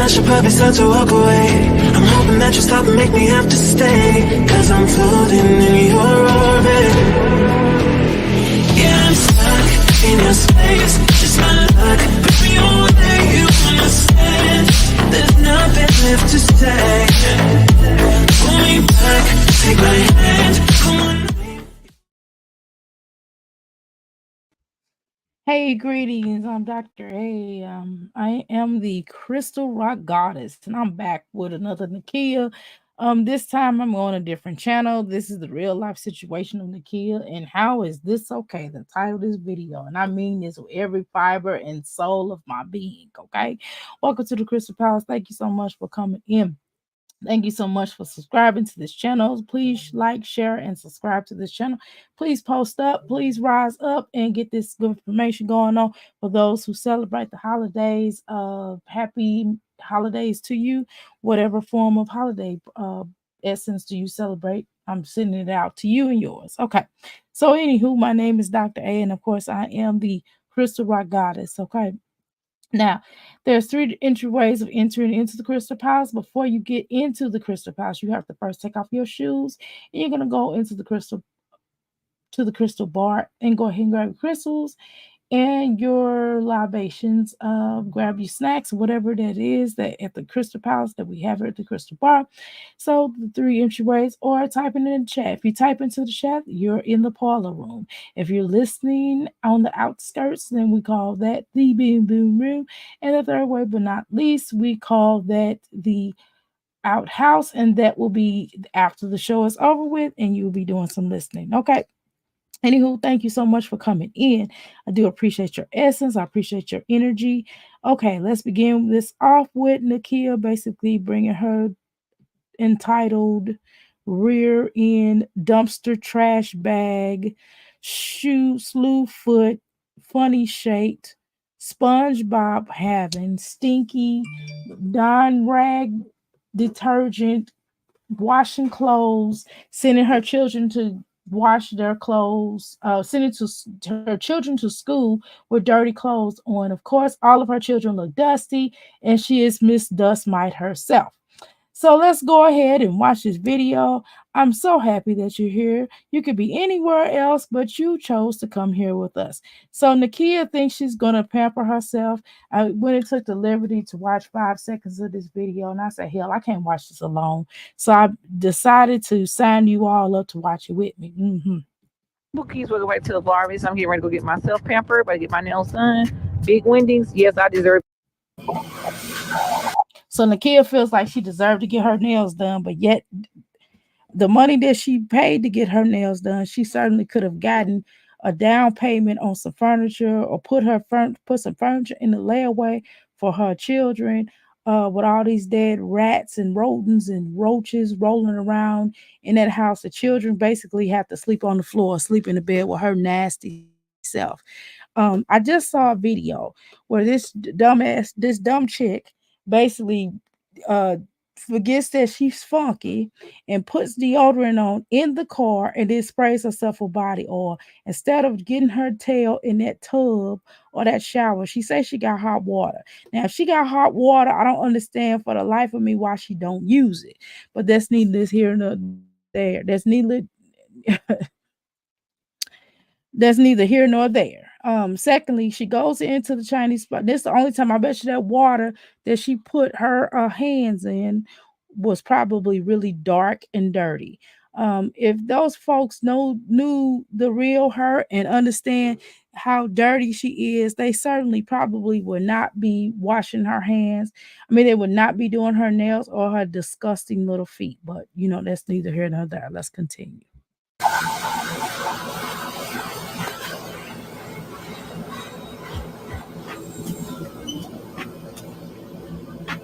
I should probably start to walk away. I'm hoping that you stop and make me have to stay, 'cause I'm floating in your orbit. Yeah, I'm stuck in your space, just my luck. Put me away, you understand. There's nothing left to say. Pull me back, take my hand, come on. Hey, greetings. I'm Dr. A. I am the Crystal Rock Goddess, and I'm back with another NIKA. This time I'm on a different channel. This is the real life situation of NIKA, and how is this okay? The title of this video, and I mean this with every fiber and soul of my being. Okay, welcome to the Crystal Palace. Thank you so much for coming in. Thank you so much for subscribing to this channel. Please like, share, and subscribe to this channel. Please post up. Please rise up and get this good information going on for those who celebrate the holidays. Happy holidays to you. Whatever form of holiday essence do you celebrate? I'm sending it out to you and yours. Okay. So, anywho, my name is Dr. A, and of course, I am the Crystal Rock Goddess. Okay. Now, there's 3 entryways of entering into the Crystal Palace. Before you get into the Crystal Palace, you have to first take off your shoes, and you're gonna go into the crystal bar and go ahead and grab your crystals and your libations. Grab your snacks, whatever that is that at the Crystal Palace that we have at the Crystal Bar. So the 3 entryways, or type it in the chat. If you type into the chat, you're in the parlor room. If you're listening on the outskirts, then we call that the boom boom room. And the third way, but not least, we call that the outhouse, and that will be after the show is over with and you'll be doing some listening. Okay. Anywho, thank you so much for coming in. I do appreciate your essence. I appreciate your energy. Okay, let's begin this off with NIKA basically bringing her entitled Rear End Dumpster Trash Bag Shoe Slew Foot Funny Shaped SpongeBob having Stinky Dawn Rag Detergent washing clothes, sending her children to wash their clothes, sending her children to school with dirty clothes on. Of course, all of her children look dusty, and she is Miss Dust Mite herself. So let's go ahead and watch this video. I'm so happy that you're here. You could be anywhere else, but you chose to come here with us. So NIKA thinks she's going to pamper herself. I went and took the liberty to watch 5 seconds of this video, and I said, hell, I can't watch this alone. So I decided to sign you all up to watch it with me. Keys, welcome back to the Barbies. I'm getting ready to go get myself pampered, but I get my nails done. Big Wendy's, yes, I deserve. So NIKA feels like she deserved to get her nails done, but yet the money that she paid to get her nails done, she certainly could have gotten a down payment on some furniture, or put some furniture in the layaway for her children. With all these dead rats and rodents and roaches rolling around in that house, the children basically have to sleep on the floor, sleep in the bed with her nasty self. I just saw a video where this dumb chick basically forgets that she's funky and puts deodorant on in the car and then sprays herself with body oil. Instead of getting her tail in that tub or that shower, she says she got hot water. Now, if she got hot water, I don't understand for the life of me why she don't use it. But that's neither here nor there. That's neither here nor there. Secondly, she goes into the Chinese spot. This is the only time, I bet you, that water that she put her hands in was probably really dark and dirty. If those folks knew the real her and understand how dirty she is, they certainly probably would not be washing her hands. I mean, they would not be doing her nails or her disgusting little feet. But, that's neither here nor there. Let's continue.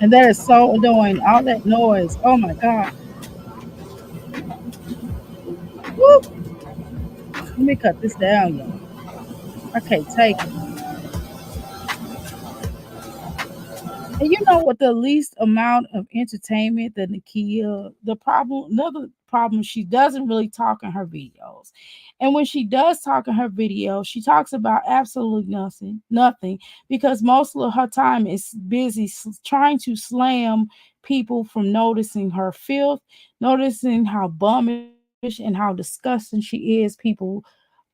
And that is so annoying. All that noise. Oh my God. Woo. Let me cut this down, y'all. I can't take it. And you know what? The least amount of entertainment that Nakia, another problem, she doesn't really talk in her videos. And when she does talk in her videos, she talks about absolutely nothing, because most of her time is busy trying to slam people from noticing her filth, noticing how bummish and how disgusting she is.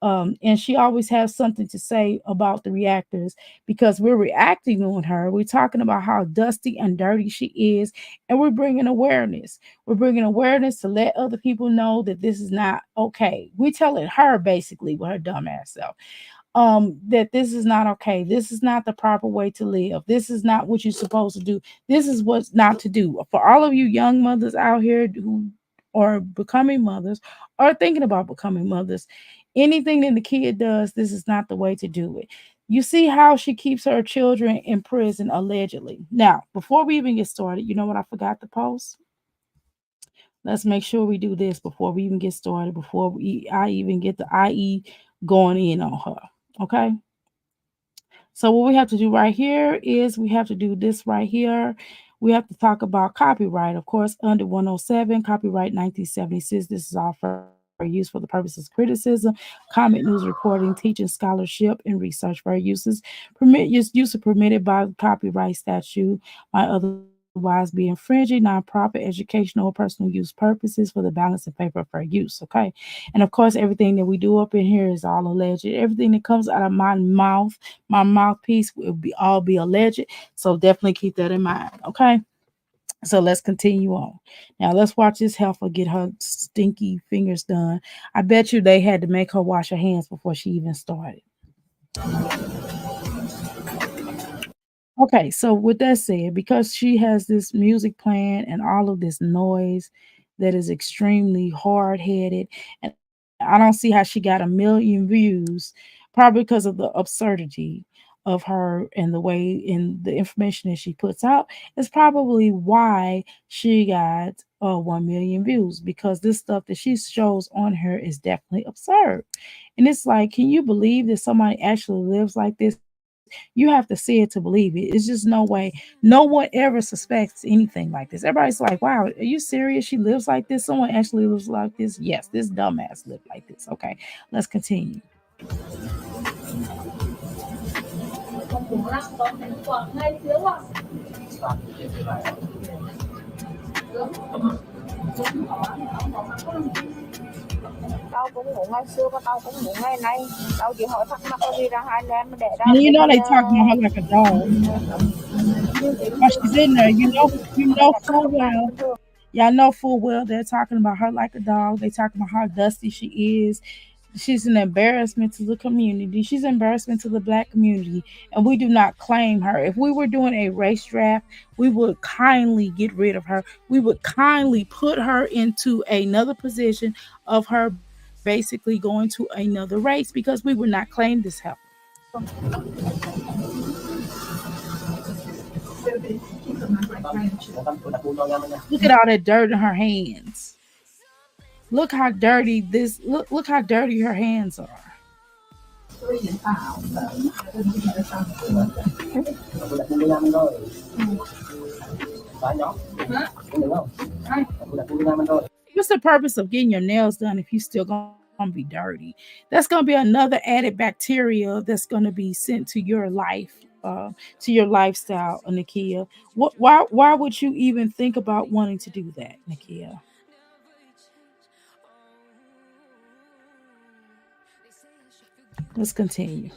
And she always has something to say about the reactors because we're reacting on her. We're talking about how dusty and dirty she is, and we're bringing awareness. We're bringing awareness to let other people know that this is not okay. We're telling her basically with her dumbass self that this is not okay. This is not the proper way to live. This is not what you're supposed to do. This is what's not to do. For all of you young mothers out here who are becoming mothers or thinking about becoming mothers, anything that the kid does, this is not the way to do it. You see how she keeps her children in prison allegedly. Now, before we even get started, you know what I forgot to post? Let's make sure we do this before we even get started, I even get the IE going in on her. Okay. So what we have to do right here is we have to do this right here. We have to talk about copyright. Of course, under 107, copyright 1976. This is all for use for the purposes of criticism, comment, news reporting, teaching, scholarship, and research. For uses use are permitted by the copyright statute, might otherwise be infringing nonprofit, educational, or personal use purposes for the balance in favor of fair use. Okay. And of course, everything that we do up in here is all alleged. Everything that comes out of my mouthpiece will be alleged. So definitely keep that in mind. Okay. So let's continue on. Now let's watch this heifer get her stinky fingers done. I bet you they had to make her wash her hands before she even started. Okay, so with that said, because she has this music playing and all of this noise that is extremely hard headed, and I don't see how she got 1 million views, probably because of the absurdity of her and the way and the information that she puts out is probably why she got 1 million views, because this stuff that she shows on her is definitely absurd. And it's like, can you believe that somebody actually lives like this? You have to see it to believe it. It's just no way. No one ever suspects anything like this. Everybody's like, wow, are you serious? She lives like this. Someone actually lives like this. Yes, this dumbass lived like this. Okay, let's continue. Tao cũng ngủ ngày xưa và tao cũng ngủ ngày nay. Tao chỉ hỏi thắc mắc là vì ra hai anh em mà để ra And you know cái they talk about her like a dog. While she's in there, you know full well. Y'all know full well they're talking about her like a dog. They talking about how dusty she is. She's an embarrassment to the community. She's an embarrassment to the black community, and we do not claim her. If we were doing a race draft, we would kindly get rid of her. We would kindly put her into another position of her basically going to another race because we would not claim this help. Look at all that dirt in her hands. Look how dirty this look how dirty her hands are. What's the purpose of getting your nails done if you still gonna be dirty? That's gonna be another added bacteria that's gonna be sent to your life, to your lifestyle, Nakia. Why would you even think about wanting to do that, Nakia? Let's continue.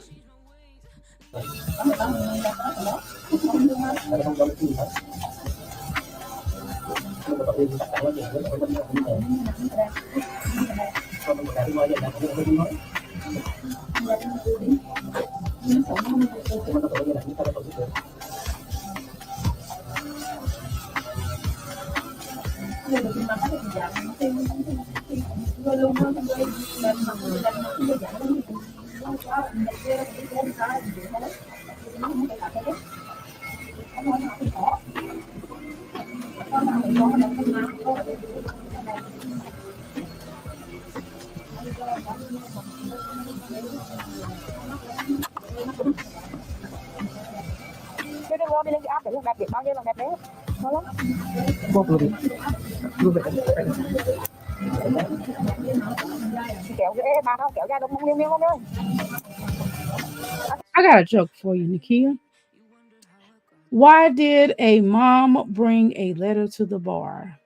Both of it. Move it. I got a joke for you, Nikia. Why did a mom bring a letter to the bar?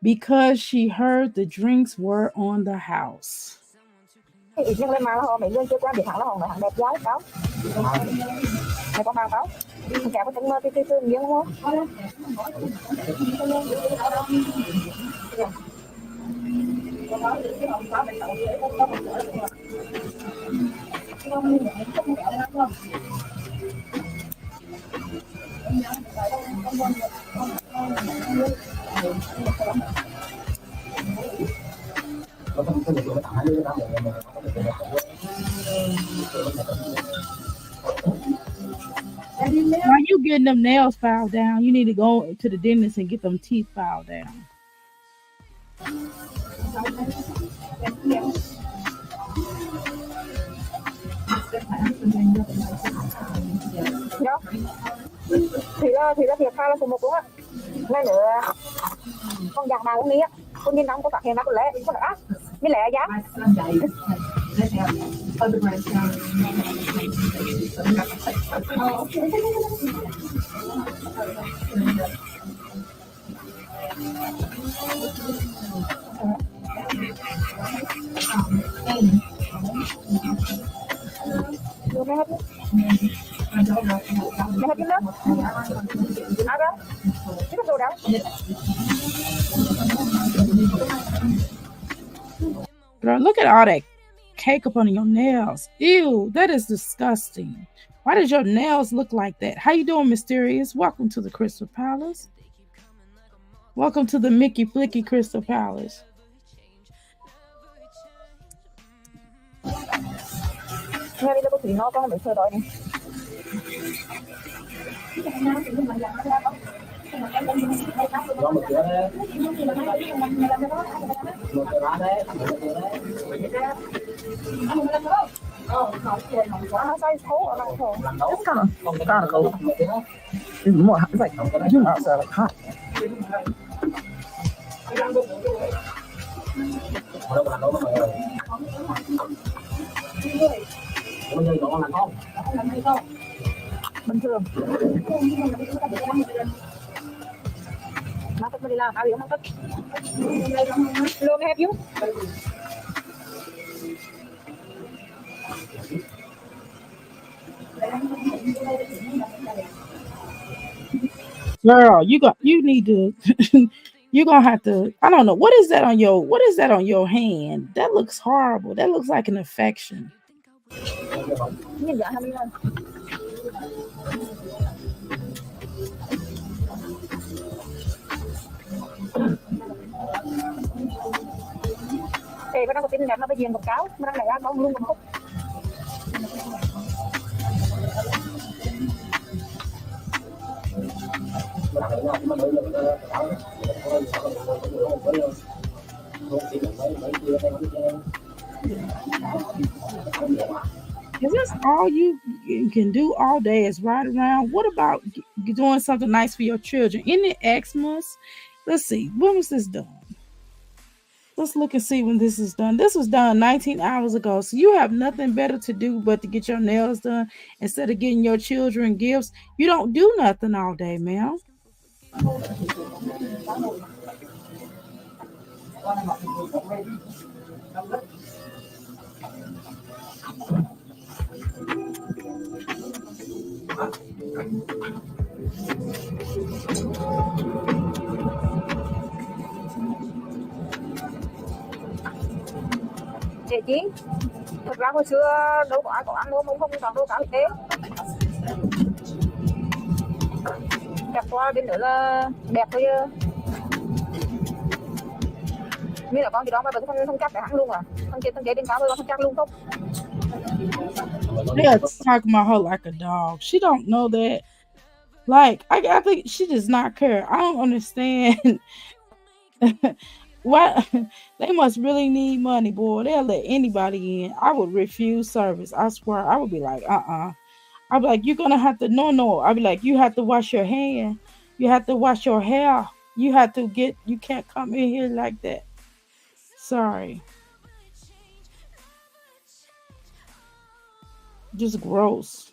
Because she heard the drinks were on the house. While you getting them nails filed down, you need to go to the dentist and get them teeth filed down. Thì là thiệt hai là số một đúng không? Này nữa con giặc nào cũng ní á, con nhìn nóng có phát hiện ra con lẽ á, mới lẽ giá. Mẹ hết cái nước. À đó. Cái đồ đó. Girl, look at all that cake up on your nails. Ew, that is disgusting. Why does your nails look like that? How you doing, Mysterious? Welcome to the Crystal Palace. Welcome to the Mickey Flicky Crystal Palace. Nghe đi cho tôi nó con bị sơ đôi đi. It's kind of cold. It's more hot. It's like you outside like hot. Bình thường. Nó thích đi làm, ai biết không thích. Luôn have you? Girl, you need to you're gonna have to, I don't know, what is that on your hand? That looks horrible. That looks like an infection. Ê, nó có tin đẹp nó phải diện một cáo, nó đang này ra con luôn một khúc. Is this all you can do all day is ride around? What about doing something nice for your children? In the Xmas, let's see, when was this done? Let's look and see when this is done. This was done 19 hours ago. So you have nothing better to do but to get your nails done instead of getting your children gifts. You don't do nothing all day, ma'am. Chị Chí, thực ra hồi xưa đâu có ai có ăn đâu, không còn đâu cả thực tế. Đẹp qua đến nữa là đẹp thôi. Như là con gì đó mà vẫn không chắc để ăn luôn à? Con chế đến cáo với con không chắc luôn không? They're talking about her like a dog. She don't know that. Like, I think she does not care. I don't understand. What they must really need money, boy. They'll let anybody in. I would refuse service. I swear. I would be like, I'd be like, you're gonna have to no. I'd be like, you have to wash your hand. You have to wash your hair. You have to get. You can't come in here like that. Sorry, just gross.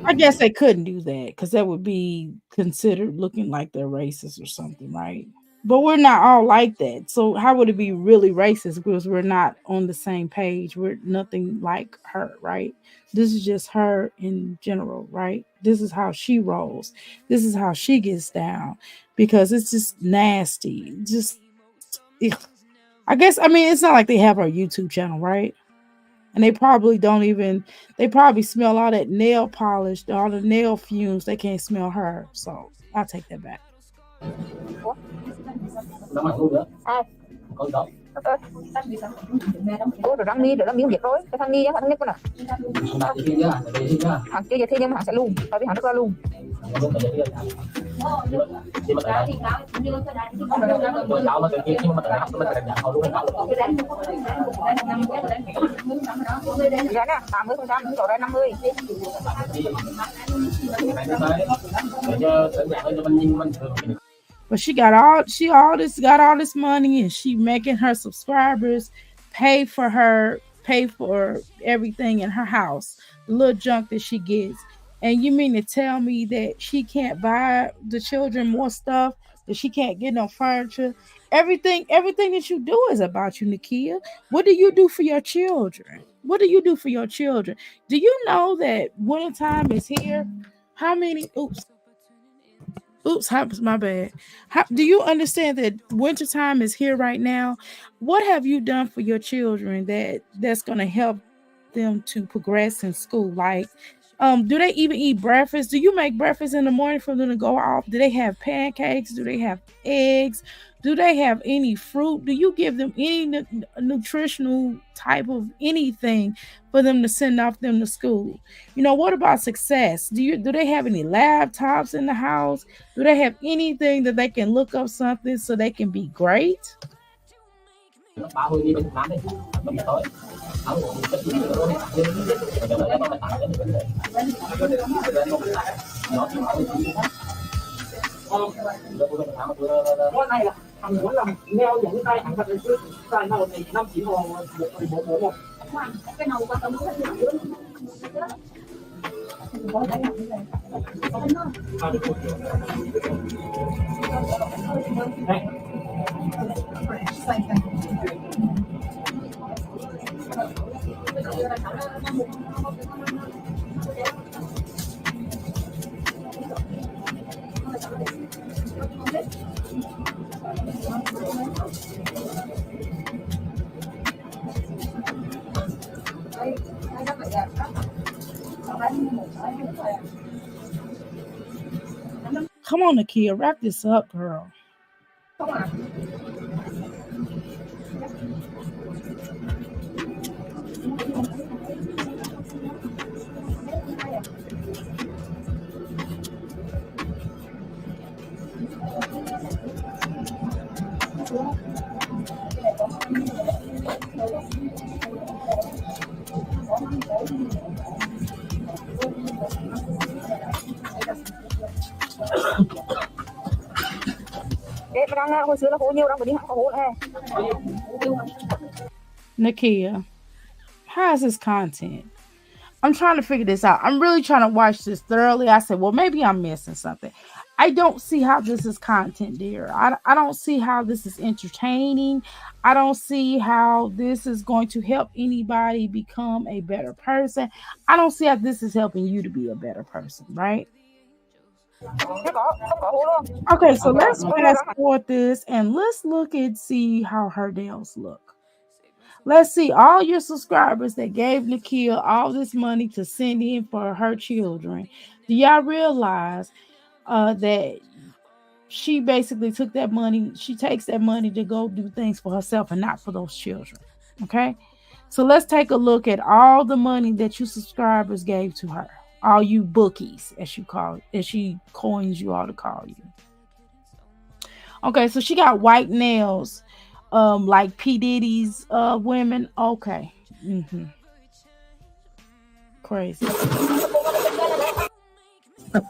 I guess they couldn't do that because that would be considered looking like they're racist or something, right? But we're not all like that. So how would it be really racist because we're not on the same page? We're nothing like her, right? This is just her in general, right? This is how she rolls. This is how she gets down because it's just nasty. Just ugh. I guess I mean it's not like they have our YouTube channel, right? And they probably don't even they probably smell all that nail polish, all the nail fumes. They can't smell her. So I'll take that back. Ai? Ơ, cô rồi đang đi việc rồi, cái thằng đi á, thằng nhất con à. Hàng chưa giờ thi nhưng mà hàng sẽ luôn, tại vì hàng rất là luôn. Giá nè, 80%, chỗ đây 50. But she got all this money and she making her subscribers pay for everything in her house, the little junk that she gets. And you mean to tell me that she can't buy the children more stuff, that she can't get no furniture? Everything that you do is about you, Nakia. What do you do for your children? What do you do for your children? Do you know that wintertime is here? How many Oops, my bad. Do you understand that wintertime is here right now? What have you done for your children that's going to help them to progress in school? Like, do they even eat breakfast? Do you make breakfast in the morning for them to go off? Do they have pancakes? Do they have eggs? Do they have any fruit? Do you give them any nutritional type of anything for them to send off them to school? What about success? Do they have any laptops in the house? Do they have anything that they can look up something so they can be great? Món này là thằng muốn làm neo những tay hàng thật sự tay nào này 5 9 1 cái nào quan tâm Come on, Nakia, wrap this up, girl. Hồi xưa là hố nhiều, đang phải đi hẳn hố này. Nakia, how is this content? I'm trying to figure this out. I'm really trying to watch this thoroughly. I said, well, maybe I'm missing something. I don't see how this is content, dear. I don't see how this is entertaining. I don't see how this is going to help anybody become a better person. I don't see how this is helping you to be a better person, right? Okay, so let's fast forward this and let's look and see how her nails look. Let's see all your subscribers that gave Nakia all this money to send in for her children. Do y'all realize that she basically took that money? She takes that money to go do things for herself and not for those children. Okay, so let's take a look at all the money that you subscribers gave to her. All you bookies, as she coins you all to call you. Okay, so she got white nails, like P. Diddy's women. Okay. Crazy. What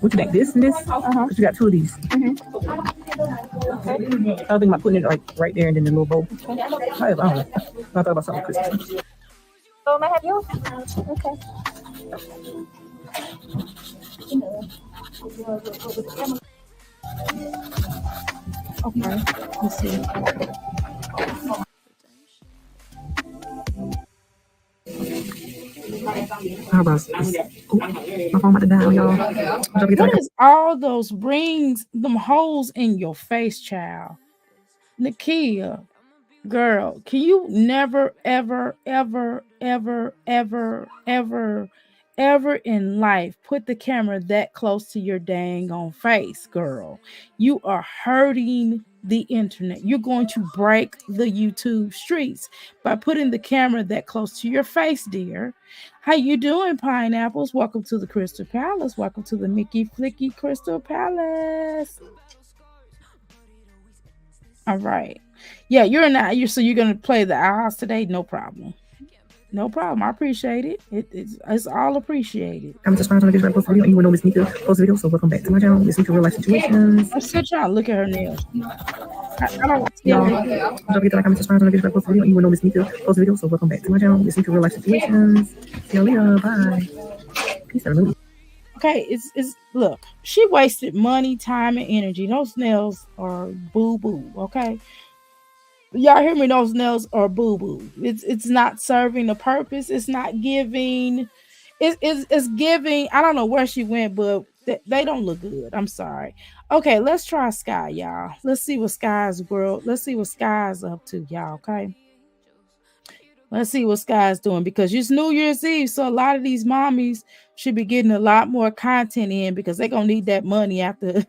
you think? This and this? But you got two of these. I was thinking about putting it like right there and then the little bowl. I don't know. I thought about something Christmas. So may I have yours? Okay. Okay. Let's see. How about this? Oh, my phone about to die, y'all. What is all those rings, them holes in your face, child? Nakia, girl, can you never, ever, ever, ever, ever, ever, ever in life put the camera that close to your dang on face, girl? You are hurting the internet. You're going to break the YouTube streets by putting the camera that close to your face, dear. How you doing, pineapples? Welcome to the Crystal Palace. Welcome to the Mickey Flicky Crystal Palace. All right. Yeah, you're gonna play the hours today? No problem. No problem. I appreciate it. It's all appreciated. I'm just trying to get post video. You will know Miss Nika post video. So welcome back to my channel. Miss Nika Real Life Situations. I'm still trying to look at her nails. I don't don't forget to like, comment, subscribe, and get post video. You will know Miss Nika post video. So welcome back to my channel. Miss Nika Real Life Situations. See you later. Bye. Peace out. Okay, it's look, she wasted money, time, and energy. Those nails are boo-boo, okay? Y'all hear me? Those nails are boo-boo. It's not serving a purpose. It's not giving. It's giving. I don't know where she went, but they don't look good. I'm sorry. Okay, let's try Sky, y'all. Let's see what Sky's up to, y'all, okay? Let's see what Sky's doing, because it's New Year's Eve, so a lot of these mommies should be getting a lot more content in, because they're gonna need that money after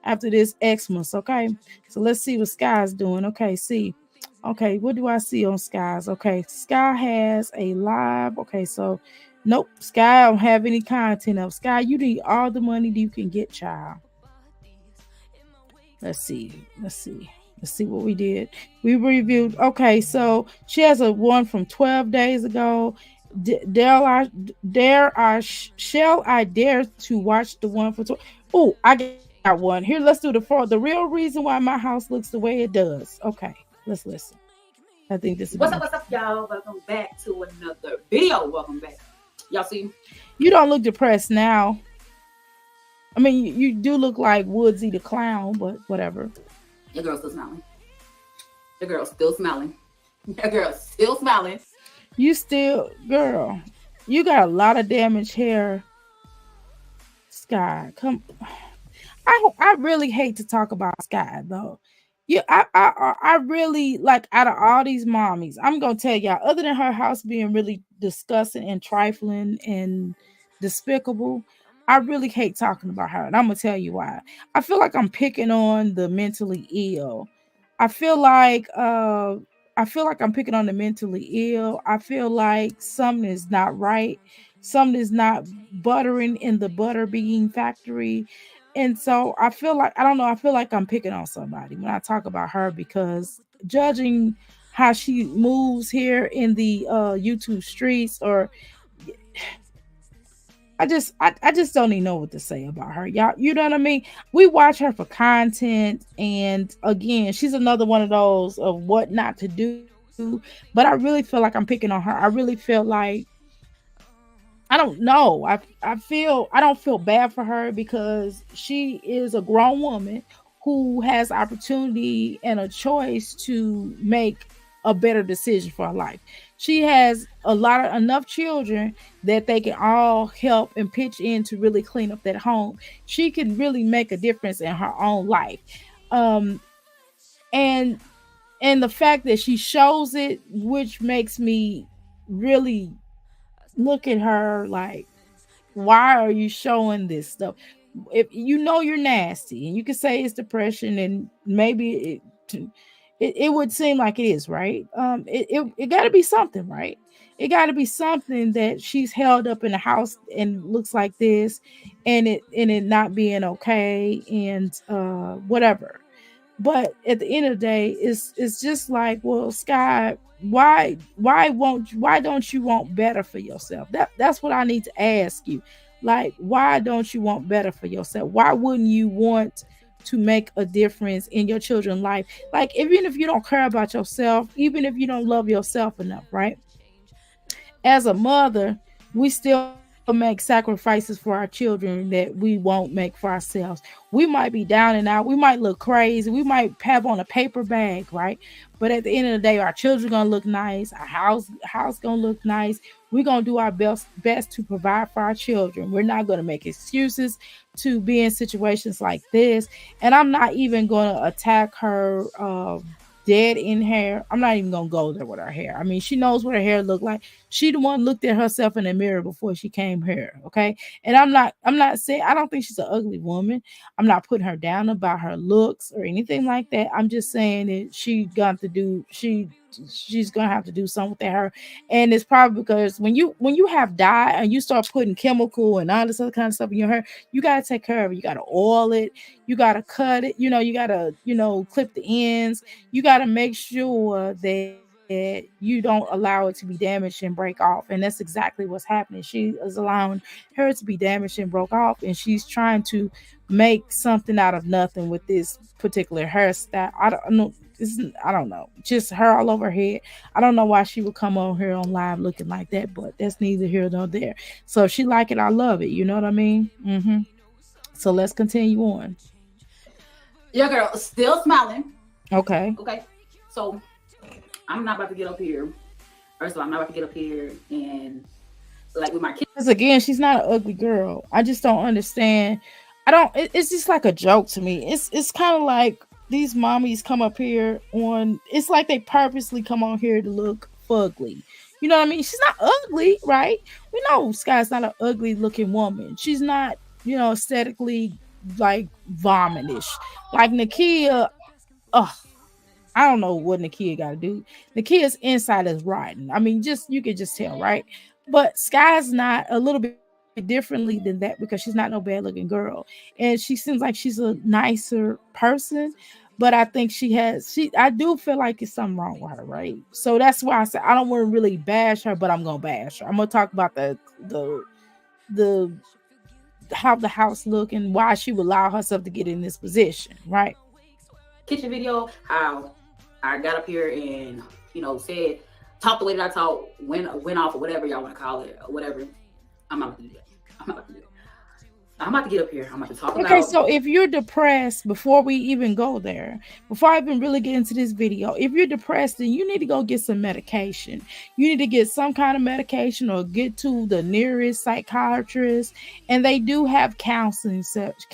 after this Xmas. Okay, so let's see what Sky's doing. Okay, what do I see on Sky's? Okay, Sky has a live. Okay, so nope, Sky don't have any content up. Sky, you need all the money that you can get, child. Let's see what we did. We reviewed. Okay, so she has a one from 12 days ago. Shall I dare to watch the one for 12? Oh, I got one. Here, let's do the real reason why my house looks the way it does. Okay, let's listen. I think this is what's up, y'all? Welcome back to another video. Welcome back. Y'all see? You don't look depressed now. I mean, you do look like Woodsy the Clown, but whatever. The girl's still smiling. The girl's still smiling. The girl's still smiling. Girl, you got a lot of damaged hair. Sky, come. I really hate to talk about Sky though. Yeah, I really like, out of all these mommies, I'm gonna tell y'all, other than her house being really disgusting and trifling and despicable, I really hate talking about her, and I'm gonna tell you why. I feel like I'm picking on the mentally ill. I feel like I'm picking on the mentally ill. I feel like something is not right. Something is not buttering in the butter bean factory. And so I feel like I'm picking on somebody when I talk about her, because judging how she moves here in the YouTube streets, or I just don't even know what to say about her. Y'all, you know what I mean? We watch her for content, and again, she's another one of those of what not to do. But I really feel like I'm picking on her. I really feel like, I don't know. I don't feel bad for her, because she is a grown woman who has opportunity and a choice to make a better decision for her life. She has enough children that they can all help and pitch in to really clean up that home. She can really make a difference in her own life. And the fact that she shows it, which makes me really look at her like, why are you showing this stuff? If you know you're nasty, and you can say it's depression, and maybe it would seem like it is, right? It got to be something, right? It got to be something that she's held up in the house and looks like this, and it not being okay, and whatever. But at the end of the day, it's just like, well, Sky, why don't you want better for yourself? That's what I need to ask you. Like, why don't you want better for yourself? Why wouldn't you want to make a difference in your children's life? Like, even if you don't care about yourself, even if you don't love yourself enough, right? As a mother, we still make sacrifices for our children that we won't make for ourselves. We might be down and out. We might look crazy. We might have on a paper bag, right? But at the end of the day, our children gonna look nice. Our house gonna look nice. We're gonna do our best to provide for our children. We're not gonna make excuses to be in situations like this. And I'm not even gonna attack her dead in hair. I'm not even gonna go there with her hair. I mean, she knows what her hair looked like. She the one looked at herself in the mirror before she came here. Okay. And I'm not saying I don't think she's an ugly woman. I'm not putting her down about her looks or anything like that. I'm just saying that she's gonna have to do something with her. And it's probably because when you have dye and you start putting chemical and all this other kind of stuff in your hair, you gotta take care of it. You gotta oil it, you gotta cut it, you gotta, clip the ends. You gotta make sure that you don't allow it to be damaged and break off. And that's exactly what's happening. She is allowing her to be damaged and broke off, and she's trying to make something out of nothing with this particular hairstyle. I don't know. I don't know. Just her all over her head. I don't know why she would come on here on live looking like that, but that's neither here nor there. So if she like it, I love it. You know what I mean? So let's continue on. Your girl still smiling. Okay. Okay. So I'm not about to get up here. First of all, I'm not about to get up here and like with my kids. Because again, she's not an ugly girl. I just don't understand. It's just like a joke to me. It's kind of like these mommies come up here on. It's like they purposely come on here to look fugly. You know what I mean? She's not ugly, right? We know Sky's not an ugly looking woman. She's not, aesthetically like vomitish. Like Nakia, ugh, I don't know what Nakia got to do. Nakia's inside is rotten. I mean, just you could just tell, right? But Sky's not a little bit differently than that because she's not no bad looking girl, and she seems like she's a nicer person. But I think I do feel like it's something wrong with her, right? So that's why I said I don't want to really bash her, but I'm gonna bash her. I'm gonna talk about the how the house look and why she would allow herself to get in this position, right? Kitchen video, how I got up here and said talk the way that I talk, went off or whatever y'all want to call it or whatever. I'm not gonna do that. I'm not gonna do that. I'm about to get up here. I'm about to talk about. Okay, so if you're depressed, before we even go there, before I even really get into this video, if you're depressed, then you need to go get some medication. You need to get some kind of medication or get to the nearest psychiatrist. And they do have counseling. Medicaid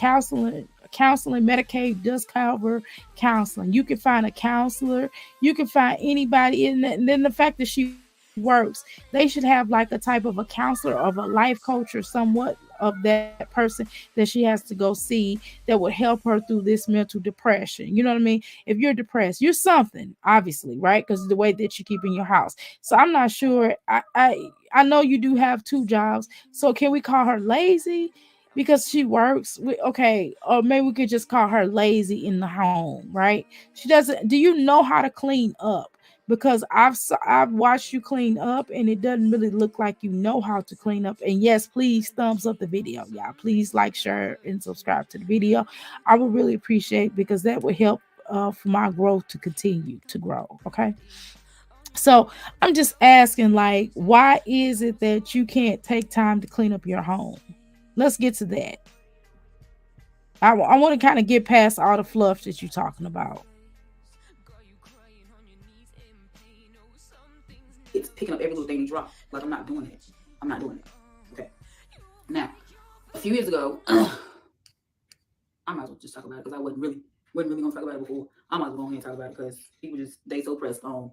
does cover counseling. You can find a counselor. You can find anybody in that. And then the fact that she works, they should have like a type of a counselor of a life coach or somewhat of that person that she has to go see that would help her through this mental depression. You know what I mean? If you're depressed, you're something, obviously, right? Because the way that you keep in your house. So I'm not sure. I know you do have two jobs. So can we call her lazy? Because she works okay, or maybe we could just call her lazy in the home, right? She doesn't. Do you know how to clean up? Because I've watched you clean up and it doesn't really look like you know how to clean up. And yes, please thumbs up the video, y'all. Please like, share, and subscribe to the video. I would really appreciate, because that would help for my growth to continue to grow. Okay. So I'm just asking, like, why is it that you can't take time to clean up your home? Let's get to that. I want to kind of get past all the fluff that you're talking about. It's picking up every little thing you drop. Like, I'm not doing it. I'm not doing it. Okay. Now, a few years ago, I might as well just talk about it because I wasn't really gonna talk about it before. I might as well go ahead and talk about it because people they so pressed on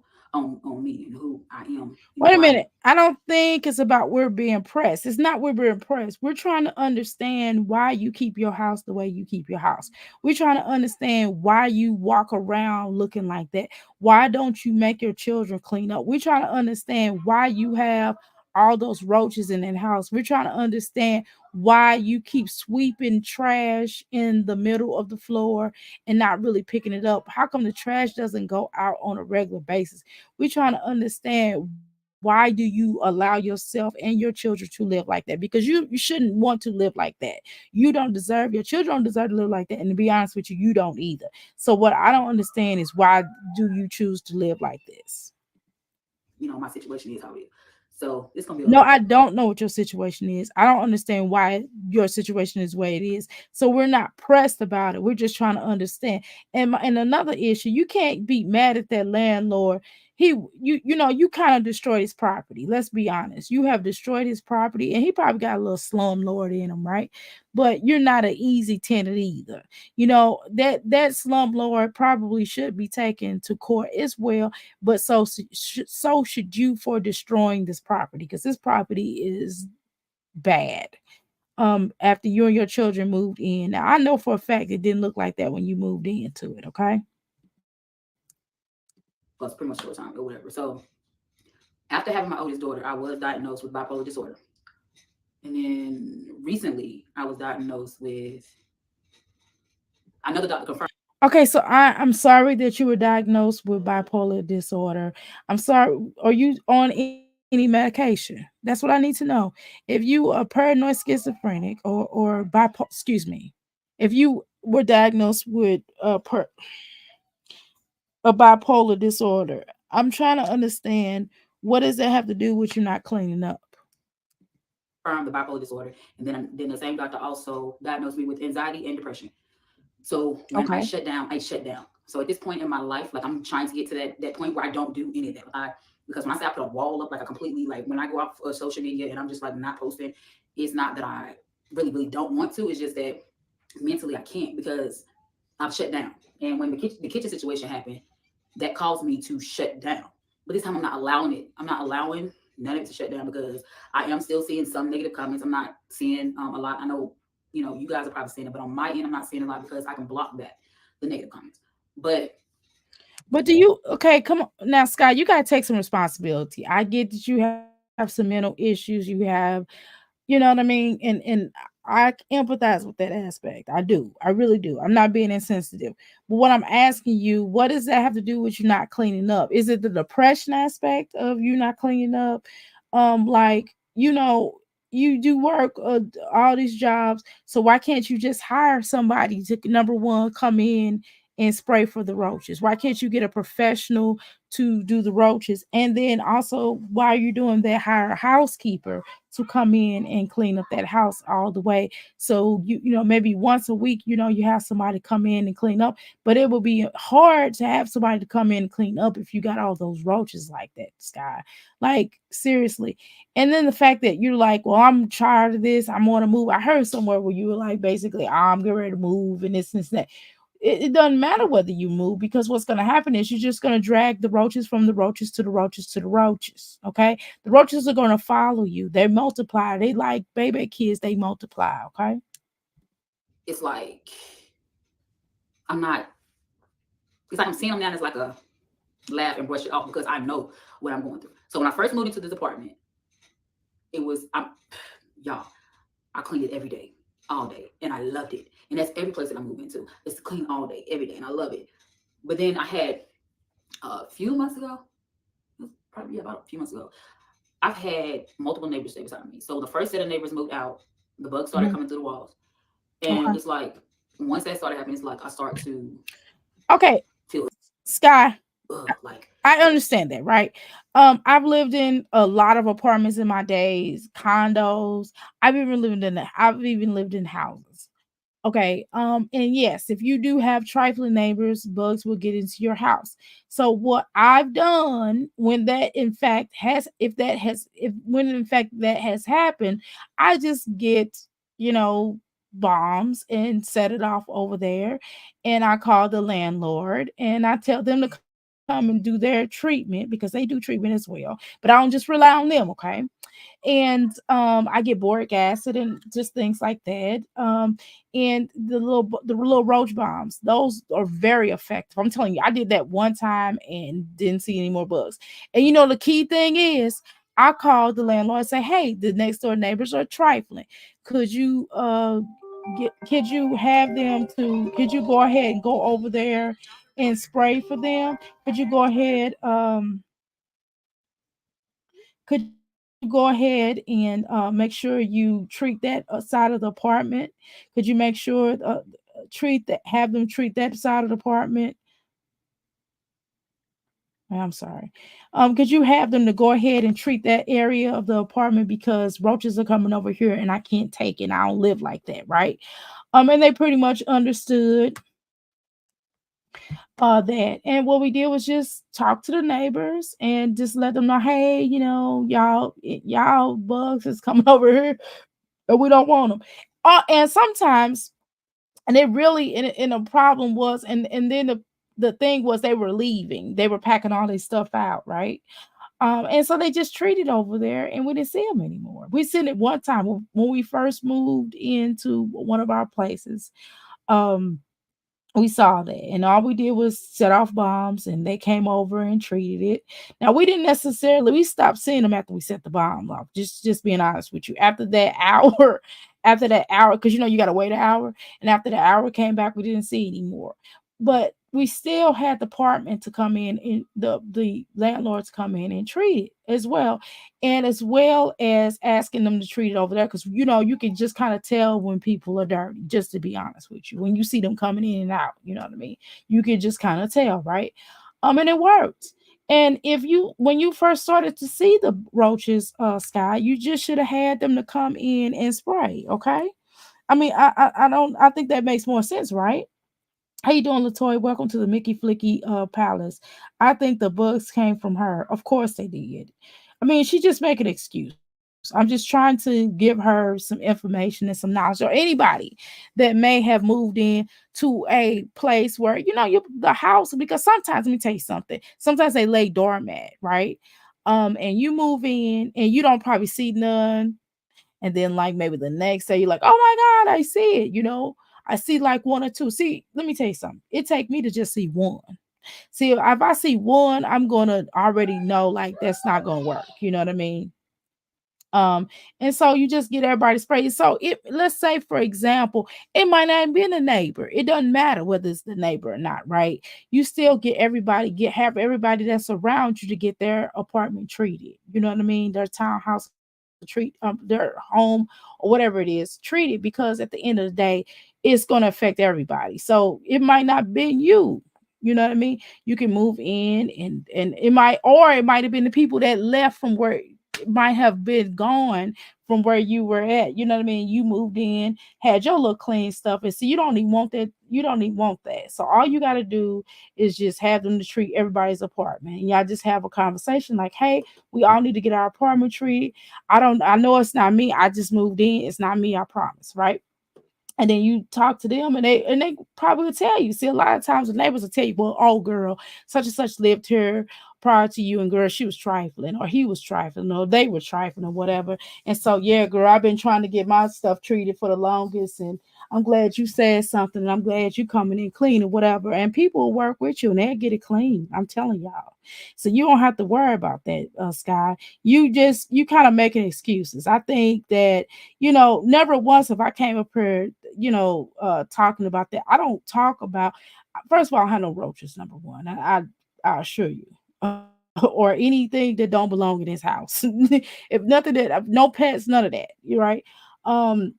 me and who I am. Wait a minute. I don't think it's about we're being pressed. It's not we're being pressed. We're trying to understand why you keep your house the way you keep your house. We're trying to understand why you walk around looking like that. Why don't you make your children clean up? We're trying to understand why you have all those roaches in that house. We're trying to understand why you keep sweeping trash in the middle of the floor and not really picking it up. How come the trash doesn't go out on a regular basis? We're trying to understand, why do you allow yourself and your children to live like that? Because you shouldn't want to live like that. You don't deserve, your children don't deserve to live like that. And to be honest with you, you don't either. So what I don't understand is, why do you choose to live like this? You know, my situation is how it is. So it's gonna be No, I don't know what your situation is. I don't understand why your situation is the way it is. So we're not pressed about it. We're just trying to understand. And another issue, you can't be mad at that landlord. You kind of destroyed his property. Let's be honest. You have destroyed his property, and he probably got a little slumlord in him, right? But you're not an easy tenant either. That slumlord probably should be taken to court as well, but so should you, for destroying this property, because this property is bad. After you and your children moved in. Now, I know for a fact it didn't look like that when you moved into it. Okay. well, it's pretty much short time or whatever. So after having my oldest daughter, I was diagnosed with bipolar disorder. And then recently I was diagnosed with, another doctor confirmed. Okay, so I'm sorry that you were diagnosed with bipolar disorder. I'm sorry. Are you on any medication? That's what I need to know. If you are paranoid schizophrenic or bipolar, excuse me, if you were diagnosed with a bipolar disorder, I'm trying to understand, what does that have to do with you not cleaning up? The bipolar disorder, and then the same doctor also diagnosed me with anxiety and depression. So when I shut down. So at this point in my life, like, I'm trying to get to that point where I don't do any of that. Because when I say I put a wall up, like, I completely, like, when I go off social media and I'm just like not posting, it's not that I really don't want to. It's just that mentally I can't, because I've shut down. And when the kitchen situation happened, that caused me to shut down. But this time I'm not allowing it. I'm not allowing none of it to shut down, because I am still seeing some negative comments. I'm not seeing a lot. I know, you guys are probably seeing it, but on my end, I'm not seeing a lot, because I can block that, the negative comments. But do you, okay, come on now, Sky, you gotta take some responsibility. I get that you have some mental issues, you have, you know what I mean? And I empathize with that aspect. I do. I really do. I'm not being insensitive. But what I'm asking you, what does that have to do with you not cleaning up? Is it the depression aspect of you not cleaning up? Like, you do work all these jobs, so why can't you just hire somebody to, number one, come in and spray for the roaches? Why can't you get a professional to do the roaches? And then also, while you're doing that, hire a housekeeper to come in and clean up that house all the way. So maybe once a week, you have somebody come in and clean up, but it will be hard to have somebody to come in and clean up if you got all those roaches like that, Sky. Like, seriously. And then the fact that you're like, well, I'm tired of this, I'm going to move. I heard somewhere where you were like, basically, I'm getting ready to move and this and that. It doesn't matter whether you move, because what's going to happen is you're just going to drag the roaches from the roaches to the roaches to the roaches. Okay. The roaches are going to follow you. They multiply. They like baby kids. They multiply. Okay. it's like, I'm not, it's like I'm seeing them now as like a laugh and brush it off, because I know what I'm going through. So when I first moved into this apartment, y'all, I cleaned it every day, all day, and I loved it. And that's every place that I move into. It's clean all day, every day, and I love it. But then I had a few months ago, probably about a few months ago, I've had multiple neighbors stay beside me. So the first set of neighbors moved out, the bugs started coming through the walls. And it's like, once that started happening, it's like I start to feel Sky. like, I understand that, right? I've lived in a lot of apartments in my days, condos. I've even lived in houses. Okay. And yes, if you do have trifling neighbors, bugs will get into your house. So what I've done, when that in fact has happened, I just get, bombs and set it off over there. And I call the landlord and I tell them to come and do their treatment, because they do treatment as well. But I don't just rely on them, okay? And I get boric acid and just things like that. And the little roach bombs, those are very effective. I'm telling you, I did that one time and didn't see any more bugs. And the key thing is, I called the landlord and say, hey, the next door neighbors are trifling. Could you could you have them to could you go ahead and go over there and spray for them? Could you go ahead could you go ahead and make sure you treat that side of the apartment? Could you make sure treat that have them treat that side of the apartment? I'm sorry. Could you have them to go ahead and treat that area of the apartment because roaches are coming over here and I can't take it. I don't live like that, right? And they pretty much understood that. And what we did was just talk to the neighbors and just let them know, hey, y'all bugs is coming over here and we don't want them. And sometimes, and it really, and the problem was, and then the thing was they were leaving. They were packing all this stuff out, right? And so they just treated over there and we didn't see them anymore. We seen it one time when we first moved into one of our places. Um, we saw that and all we did was set off bombs and they came over and treated it. Now we didn't necessarily we stopped seeing them after we set the bomb off, just being honest with you. After that hour, because you got to wait an hour, and after the hour came back we didn't see anymore. But we still had the apartment to come in and the landlords come in and treat it as well, and as well as asking them to treat it over there, because you can just kind of tell when people are dirty, just to be honest with you. When you see them coming in and out, you know what I mean, you can just kind of tell, right? And it worked. And when you first started to see the roaches, Sky, you just should have had them to come in and spray. Okay, I mean, I think that makes more sense, right? How you doing, Latoya? Welcome to the Mickey Flicky Palace. I think the bugs came from her. Of course they did. I mean, she just make an excuse. I'm just trying to give her some information and some knowledge, or anybody that may have moved in to a place where the house. Because sometimes, let me tell you something. Sometimes they lay doormat, right? And you move in and you don't probably see none, and then like maybe the next day you're like, oh my God, I see it. I see like one or two. See, let me tell you something. It take me to just see one. See, if I see one, I'm gonna already know like that's not gonna work. You know what I mean? Um, and so you just get everybody sprayed. So let's say, for example, it might not be the neighbor. It doesn't matter whether it's the neighbor or not, right? You still have everybody that's around you to get their apartment treated. You know what I mean? Their townhouse their home or whatever it is, treated, because at the end of the day, it's gonna affect everybody. So it might not be you. You know what I mean? You can move in and it might have been the people that left from where it might have been gone from where you were at. You know what I mean? You moved in, had your little clean stuff, and see, you don't even want that. You don't even want that. So all you got to do is just have them to treat everybody's apartment, and y'all just have a conversation like, "Hey, we all need to get our apartment treated. I know it's not me. I just moved in. It's not me. I promise, right?" And then you talk to them and they probably will tell you. See, a lot of times the neighbors will tell you, well, oh girl, such and such lived here prior to you, and girl, she was trifling, or he was trifling, or they were trifling, or whatever. And so, yeah, girl, I've been trying to get my stuff treated for the longest, and I'm glad you said something, and I'm glad you coming in clean or whatever. And people will work with you and they'll get it clean. I'm telling y'all. So you don't have to worry about that, Sky. You kind of making excuses. I think that, never once have I came up here, talking about that. I don't talk about, first of all, I have no roaches, number one. I assure you. Or anything that don't belong in this house. If nothing that no pets, none of that. You're right. Um,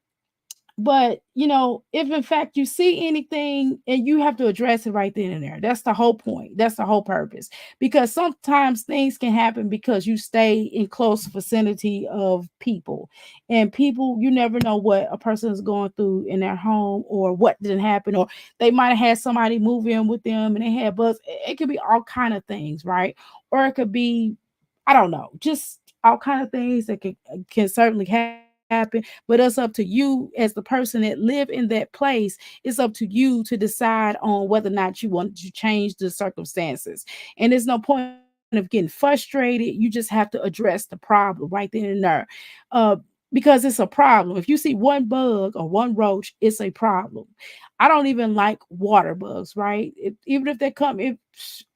but if in fact you see anything, and you have to address it right then and there. That's the whole point. That's the whole purpose. Because sometimes things can happen because you stay in close vicinity of people, and people, you never know what a person is going through in their home, or what didn't happen, or they might have had somebody move in with them and they had bugs. It could be all kind of things, right? Or it could be, I don't know, just all kind of things that can certainly happen. But it's up to you as the person that live in that place. It's up to you to decide on whether or not you want to change the circumstances. And there's no point of getting frustrated. You just have to address the problem right then and there. Uh, because it's a problem. If you see one bug or one roach, it's a problem. I don't even like water bugs, right? Even if they come,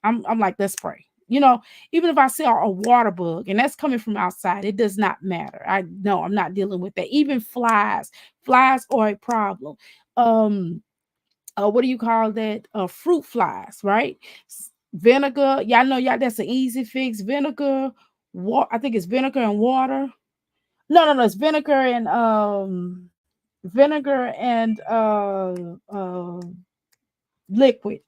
I'm like, let's pray. You know, even if I see a water bug and that's coming from outside, it does not matter. I know I'm not dealing with that. Even flies are a problem. Um, what do you call that? Fruit flies, right? Vinegar. Y'all know y'all that's an easy fix. Vinegar, I think it's vinegar and water. No, it's vinegar and liquid.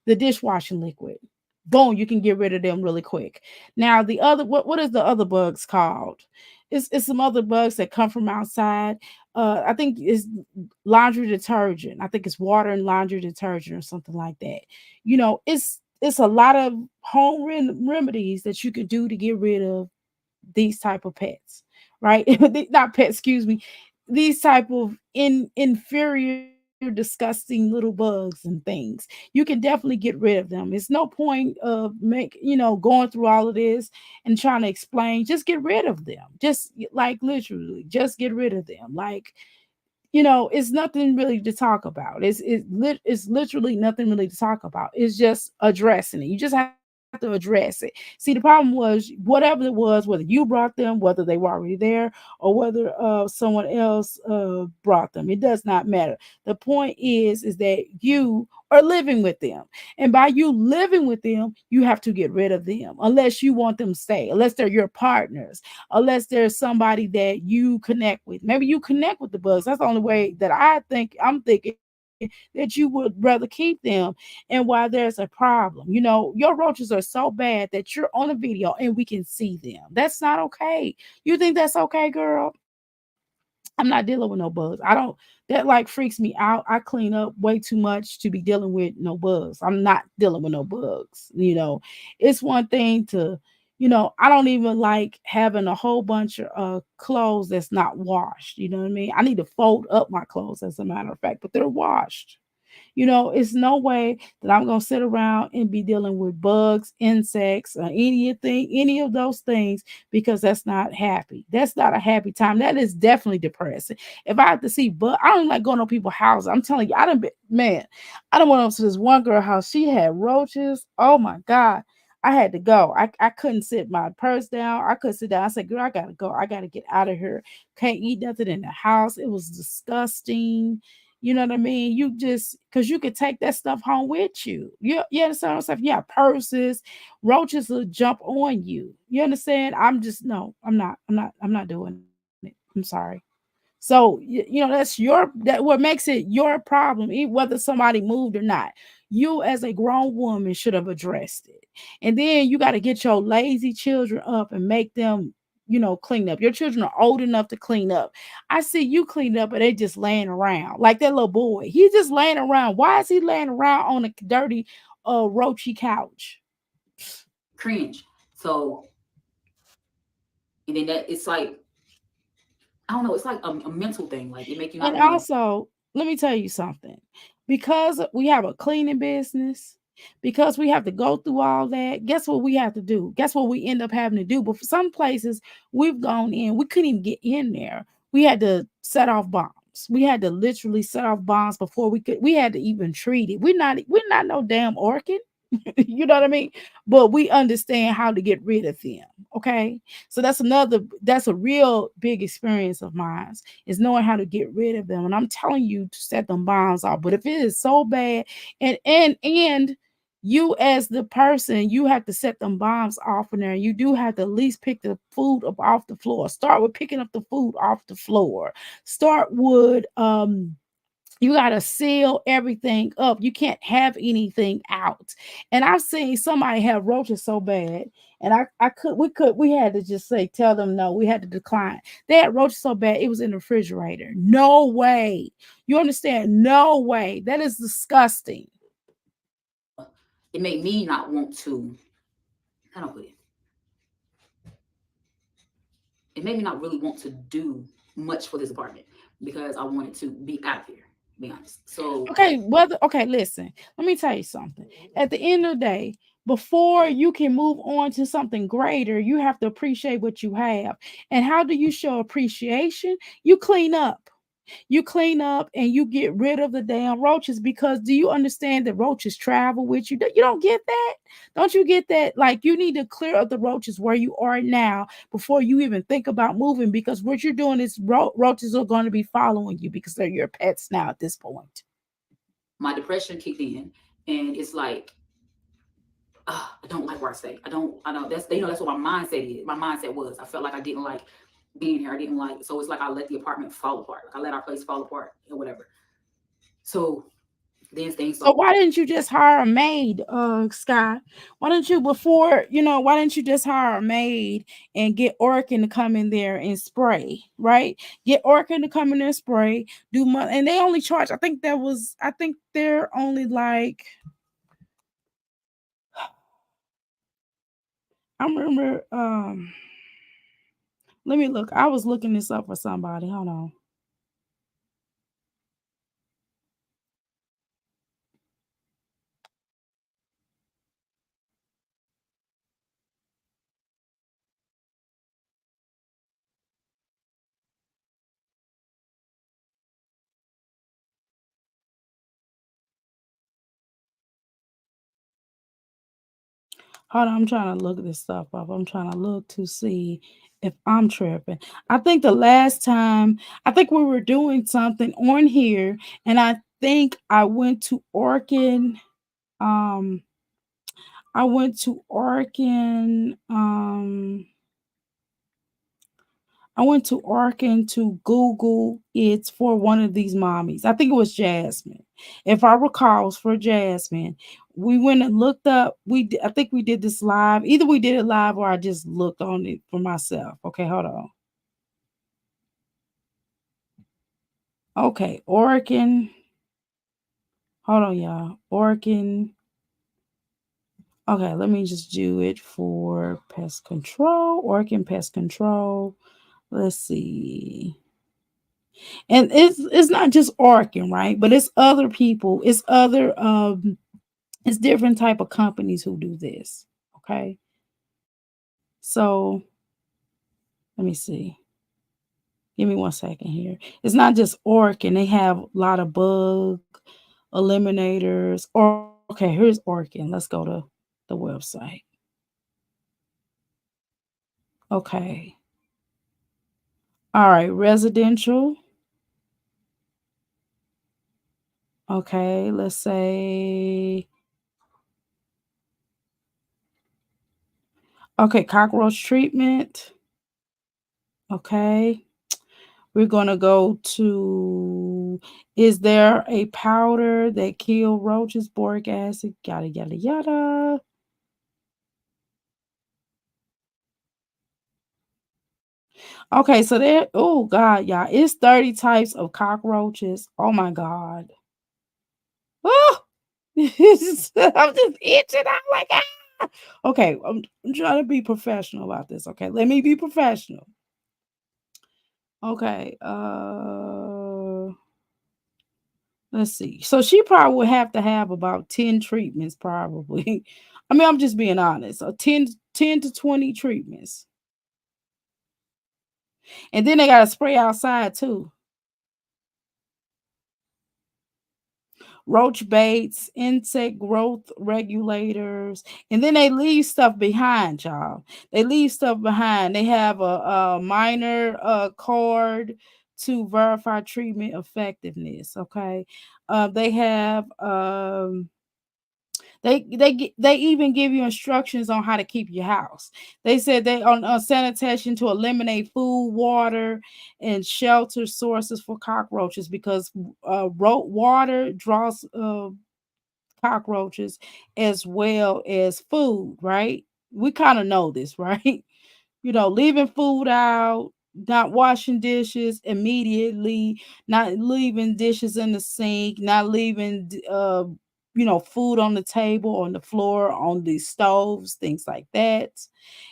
The dishwashing liquid. Boom, you can get rid of them really quick. Now the other what is the other bugs called? It's some other bugs that come from outside. I think it's laundry detergent. I think it's water and laundry detergent or something like that. You know, it's a lot of home remedies that you can do to get rid of these type of pets, right? Not pets, excuse me. These type of inferior disgusting little bugs and things. You can definitely get rid of them. It's no point of going through all of this and trying to explain. Just get rid of them. Just like literally just get rid of them. Like, it's nothing really to talk about. It's literally nothing really to talk about. It's just addressing it. You just have to address it. See, the problem was whatever it was, whether you brought them, whether they were already there, or whether someone else brought them. It does not matter. The point is that you are living with them, and by you living with them, you have to get rid of them unless you want them to stay, unless they're your partners, unless there's somebody that you connect with. Maybe you connect with the bugs. That's the only way that I'm thinking that you would rather keep them. And while there's a problem, your roaches are so bad that you're on a video and we can see them. That's not okay. You think that's okay, girl? I'm not dealing with no bugs. That like freaks me out. I clean up way too much to be dealing with no bugs. I'm not dealing with no bugs. It's one thing to, I don't even like having a whole bunch of clothes that's not washed. You know what I mean? I need to fold up my clothes, as a matter of fact, but they're washed. It's no way that I'm going to sit around and be dealing with bugs, insects, or any of those things, because that's not happy. That's not a happy time. That is definitely depressing. If I have to see I don't like going to people's houses. I'm telling you, I done went up to this one girl house. She had roaches. Oh my God. I had to go. I couldn't sit my purse down. I couldn't sit down. I said, girl, I gotta go. I gotta get out of here. Can't eat nothing in the house. It was disgusting. You know what I mean? You just, because you could take that stuff home with you. You understand what I'm saying? Yeah, purses, roaches will jump on you. You understand? I'm not doing it. I'm sorry. So, that's what makes it your problem, whether somebody moved or not. You as a grown woman should have addressed it. And then you got to get your lazy children up and make them, clean up. Your children are old enough to clean up. I see you clean up, but they just laying around. Like that little boy. He's just laying around. Why is he laying around on a dirty, roachy couch? Cringe. So, and then that it's like, I don't know, it's like a mental thing. Like it make you not. And also, let me tell you something. Because we have a cleaning business, because we have to go through all that, guess what we have to do? Guess what we end up having to do? But for some places we've gone in, we couldn't even get in there. We had to set off bombs. We had to literally set off bombs before we had to even treat it. We're not no damn orchid. You know what I mean? But we understand how to get rid of them. Okay. So that's a real big experience of mine, is knowing how to get rid of them. And I'm telling you to set them bombs off. But if it is so bad, and you as the person, you have to set them bombs off in there. You do have to at least pick the food up off the floor. Start with picking up the food off the floor. Start with you got to seal everything up. You can't have anything out. And I've seen somebody have roaches so bad, and we had to just tell them no. We had to decline. They had roaches so bad it was in the refrigerator. No way. You understand? No way. That is disgusting. It made me not want to. How do I put it? It made me not really want to do much for this apartment because I wanted to be out of here. Be honest. So okay, listen. Let me tell you something. At the end of the day, before you can move on to something greater, you have to appreciate what you have. And how do you show appreciation? You clean up. You clean up and you get rid of the damn roaches, because do you understand that roaches travel with you? You don't get that? Don't you get that? Like, you need to clear up the roaches where you are now before you even think about moving, because what you're doing is roaches are going to be following you because they're your pets now at this point. My depression kicked in, and it's like, I don't like where I stay. I know that's what my mindset is. My mindset was, I felt like I didn't like being here. I didn't like, so it's like I let the apartment fall apart. Like I let our place fall apart or whatever. So then things So started. why didn't you just hire a maid, Sky? Why didn't you before, why didn't you just hire a maid and get Orkin to come in there and spray, right? Get Orkin to come in there and spray, and they only charge, I think they're only like, I remember, let me look. I was looking this up for somebody. Hold on. Hold on, I'm trying to look this stuff up. I'm trying to look to see if I'm tripping. I think the last time, I think we were doing something on here, and I think I went to Orkin. Um, I went to Orkin. I went to Orkin to Google it for one of these mommies. I think it was Jasmine. If I recall, it was for Jasmine. We went and looked up. I think we did this live. Either we did it live or I just looked on it for myself. Okay, hold on. Okay, Orkin. Hold on, y'all. Orkin. Okay, let me just do it for pest control. Orkin pest control. Let's see. And it's not just Orkin, right? But it's other people. It's different type of companies who do this. Okay. So let me see. Give me 1 second here. It's not just Orkin. They have a lot of bug eliminators. Or okay, here's Orkin. Let's go to the website. Okay. All right, residential. Okay, let's say, okay, cockroach treatment. Okay. We're going to go to, is there a powder that kill roaches, boric acid, yada, yada, yada. Okay, so there, oh God, y'all, it's 30 types of cockroaches. Oh my God. Oh, I'm just itching. I'm like, ah. Okay, I'm trying to be professional about this. Okay, let me be professional. Okay, let's see. So she probably would have to have about 10 treatments, probably. I mean, I'm just being honest. So 10 to 20 treatments. And then they got to spray outside too. Roach baits, insect growth regulators, and then they leave stuff behind, y'all. They leave stuff behind. They have a minor card to verify treatment effectiveness. Okay, they have they even give you instructions on how to keep your house. They said they on sanitation to eliminate food, water, and shelter sources for cockroaches, because water draws cockroaches as well as food, right? We kind of know this, right? Leaving food out, not washing dishes immediately, not leaving dishes in the sink, not leaving food on the table, on the floor, on the stoves, things like that.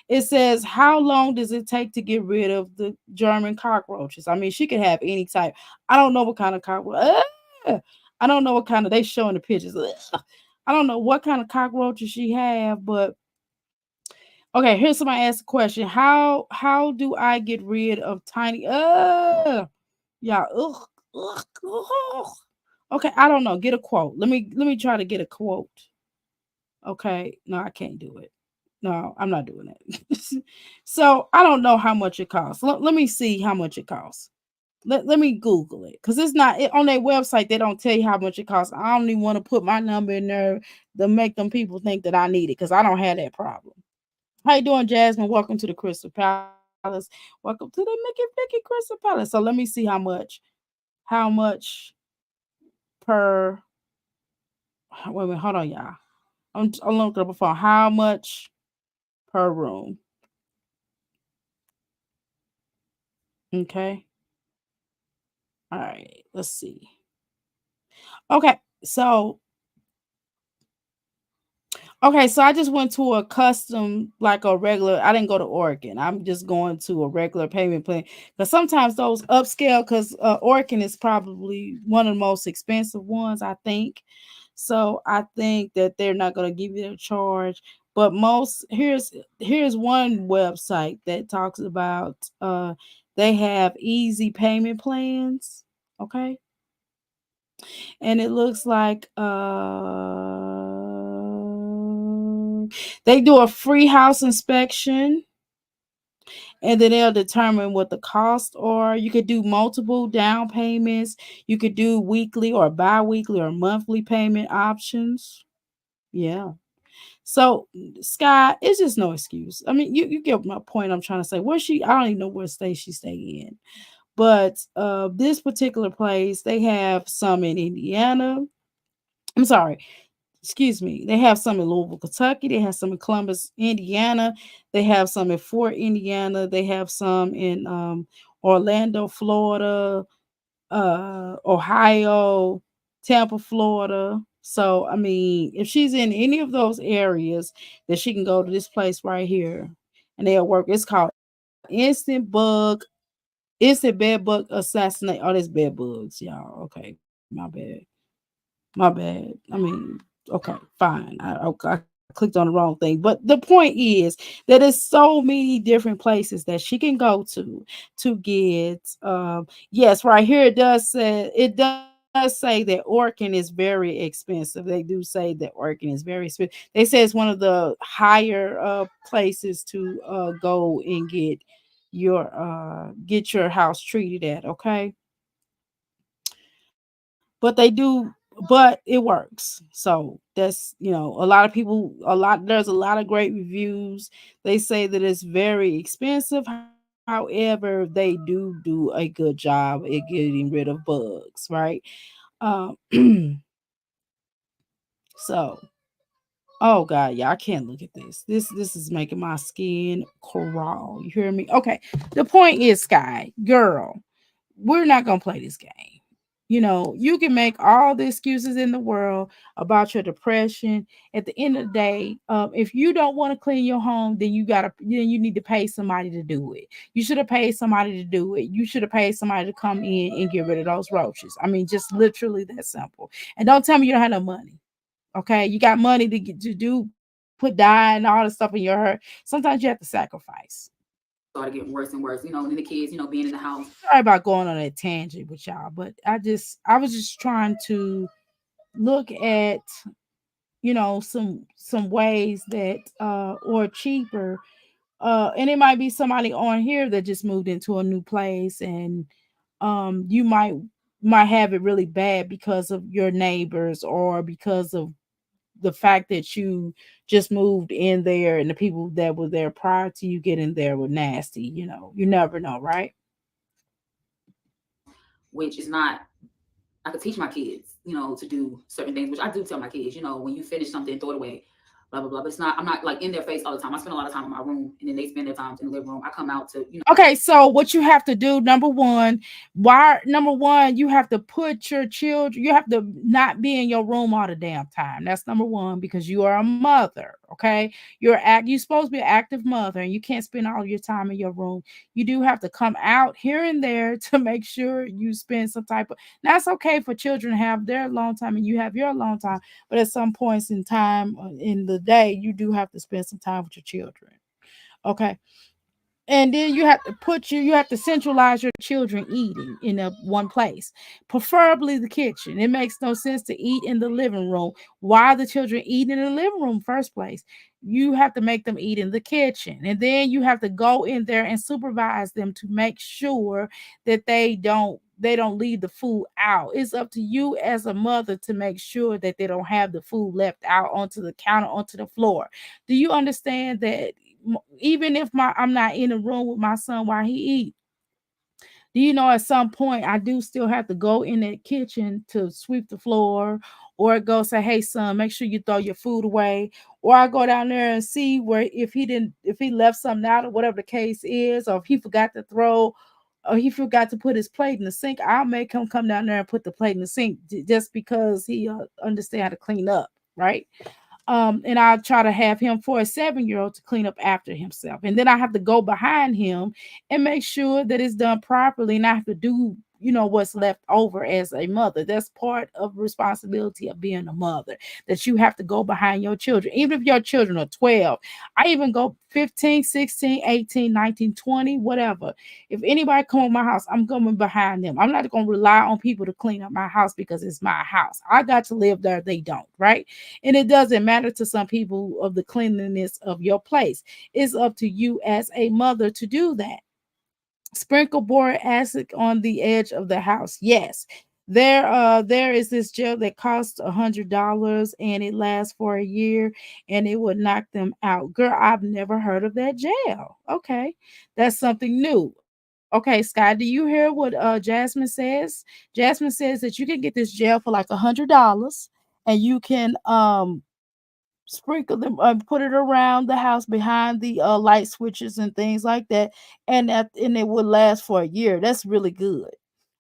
It says, how long does it take to get rid of the German cockroaches? I mean, she could have any type. I don't know what kind of cockroach. I don't know what kind of, they showing the pictures. I don't know what kind of cockroaches she have, but okay, here's somebody asked a question. How do I get rid of tiny yeah, Okay, I don't know. Get a quote. Let me try to get a quote. Okay, no, I can't do it. No, I'm not doing it. So I don't know how much it costs. Let me see how much it costs. Let me Google it because it's not on their website. They don't tell you how much it costs. I don't even want to put my number in there to make them people think that I need it because I don't have that problem. How you doing, Jasmine? Welcome to the Crystal Palace. Welcome to the Mickey Crystal Palace. So let me see how much per. Wait a minute, hold on, y'all. I'm looking up a phone. How much per room? Okay. All right. Let's see. Okay. So I just went to a custom, like a regular. I didn't go to Oregon. I'm just going to a regular payment plan because sometimes those upscale, because Oregon is probably one of the most expensive ones, I think. So I think that they're not going to give you a charge. But here's one website that talks about they have easy payment plans. Okay. And it looks like they do a free house inspection and then they'll determine what the costs are. You could do multiple down payments. You could do weekly or bi-weekly or monthly payment options. Yeah. So Sky, it's just no excuse. I mean, you get my point. I'm trying to say I don't even know what state she stay in. But this particular place, they have some in Indiana. I'm sorry, excuse me. They have some in Louisville, Kentucky. They have some in Columbus, Indiana. They have some in Fort, Indiana. They have some in Orlando, Florida, Ohio, Tampa, Florida. So, I mean, if she's in any of those areas, then she can go to this place right here and they'll work. It's called Instant Bed Bug Assassinate. Oh, there's bed bugs, y'all. Okay, my bad. My bad. I mean, okay, fine. I clicked on the wrong thing. But the point is that there's so many different places that she can go to get yes, right here it does say that Oregon is very expensive. They do say that Oregon is very expensive. They say it's one of the higher places to go and get your house treated at, okay? But they do, but it works. So that's, a lot of people, there's a lot of great reviews. They say that it's very expensive. However, they do a good job at getting rid of bugs, right? Um, so, oh God, yeah, I can't look at this. This is making my skin crawl. You hear me? Okay. The point is, Sky, girl, we're not gonna play this game. You can make all the excuses in the world about your depression. At the end of the day, if you don't want to clean your home, then you need to pay somebody to do it. You should have paid somebody to do it. You should have paid somebody to come in and get rid of those roaches. I mean, just literally that simple. And don't tell me you don't have no money. Okay, you got money put dye and all the stuff in your hair. Sometimes you have to sacrifice. Started getting worse and worse, and then the kids, being in the house. Sorry about going on a tangent with y'all, but I was just trying to look at some ways that or cheaper, and it might be somebody on here that just moved into a new place, and you might have it really bad because of your neighbors or because of the fact that you just moved in there and the people that were there prior to you getting there were nasty. You never know, right? Which is not, I could teach my kids, to do certain things, which I do tell my kids, when you finish something, throw it away, blah, blah, blah. But I'm not like in their face all the time. I spend a lot of time in my room and then they spend their time in the living room. I come out to, Okay, so what you have to do, number one, you have to put your children, you have to not be in your room all the damn time. That's number one, because you are a mother. Okay, you're supposed to be an active mother, and you can't spend all your time in your room. You do have to come out here and there to make sure you spend some type of. That's okay for children to have their alone time and you have your alone time, but at some points in time in the day, you do have to spend some time with your children. Okay. And then you have to you have to centralize your children eating in a one place, preferably the kitchen. It makes no sense to eat in the living room. Why the children eat in the living room first place? You have to make them eat in the kitchen, and then you have to go in there and supervise them to make sure that they don't leave the food out. It's up to you as a mother to make sure that they don't have the food left out onto the counter, onto the floor. Do you understand that even if I'm not in the room with my son while he eat, do you know at some point I do still have to go in that kitchen to sweep the floor, or go say, "Hey son, make sure you throw your food away," or I go down there and see where if he left something out or whatever the case is, or if he forgot to throw, or he forgot to put his plate in the sink, I'll make him come down there and put the plate in the sink just because he understand how to clean up, right? And I'll try to have him for a 7-year-old to clean up after himself. And then I have to go behind him and make sure that it's done properly. And I have to do, what's left over as a mother. That's part of responsibility of being a mother, that you have to go behind your children. Even if your children are 12, I even go 15, 16, 18, 19, 20, whatever. If anybody come to my house, I'm coming behind them. I'm not going to rely on people to clean up my house because it's my house. I got to live there. They don't, right? And it doesn't matter to some people of the cleanliness of your place. It's up to you as a mother to do that. Sprinkle boric acid on the edge of the house. Yes. There is this gel that costs $100 and it lasts for a year and it would knock them out. Girl, I've never heard of that gel. Okay. That's something new. Okay, Sky, do you hear what Jasmine says? Jasmine says that you can get this gel for like $100 and you can sprinkle them, put it around the house behind the light switches and things like that, and it would last for a year. That's really good.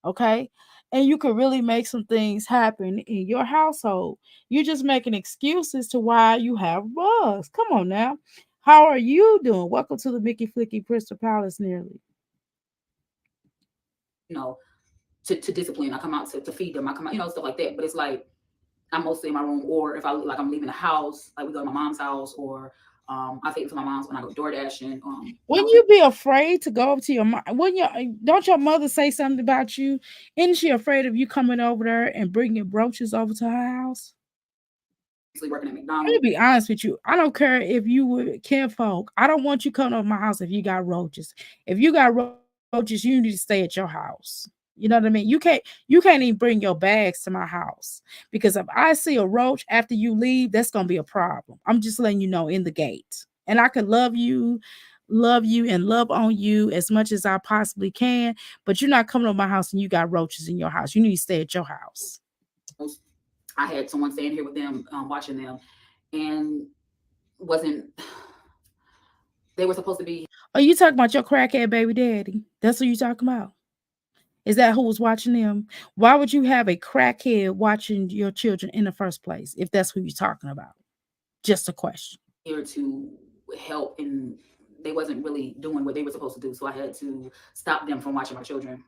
Okay, and you could really make some things happen in your household. You're just making excuses to why you have bugs. Come on now. How are you doing? Welcome to the Mickey Flicky Crystal Palace nearly. You know, to discipline. I come out to feed them. I come out, stuff like that. But it's like I'm mostly in my room, or if I'm leaving the house, like we go to my mom's house, or I take it to my mom's when I go door dashing. Wouldn't you be afraid to go up to your mom? Wouldn't you? Don't your mother say something about you? Isn't she afraid of you coming over there and bringing brooches over to her house? Working at Let me McDonald's. be honest with you. I don't care if you were kinfolk. I don't want you coming over my house if you got roaches. If you got roaches, you need to stay at your house. You know what I mean? You can't even bring your bags to my house, because if I see a roach after you leave, that's gonna be a problem. I'm just letting you know in the gate. And I can love you and love on you as much as I possibly can, but you're not coming to my house and you got roaches in your house. You need to stay at your house. I had someone staying here with them, watching them, and wasn't they were supposed to be. Are you talking about your crackhead baby daddy? That's what you talking about? Is that who was watching them? Why would you have a crackhead watching your children in the first place if that's who you're talking about? Just a question. Here to help, and they wasn't really doing what they were supposed to do. So I had to stop them from watching my children.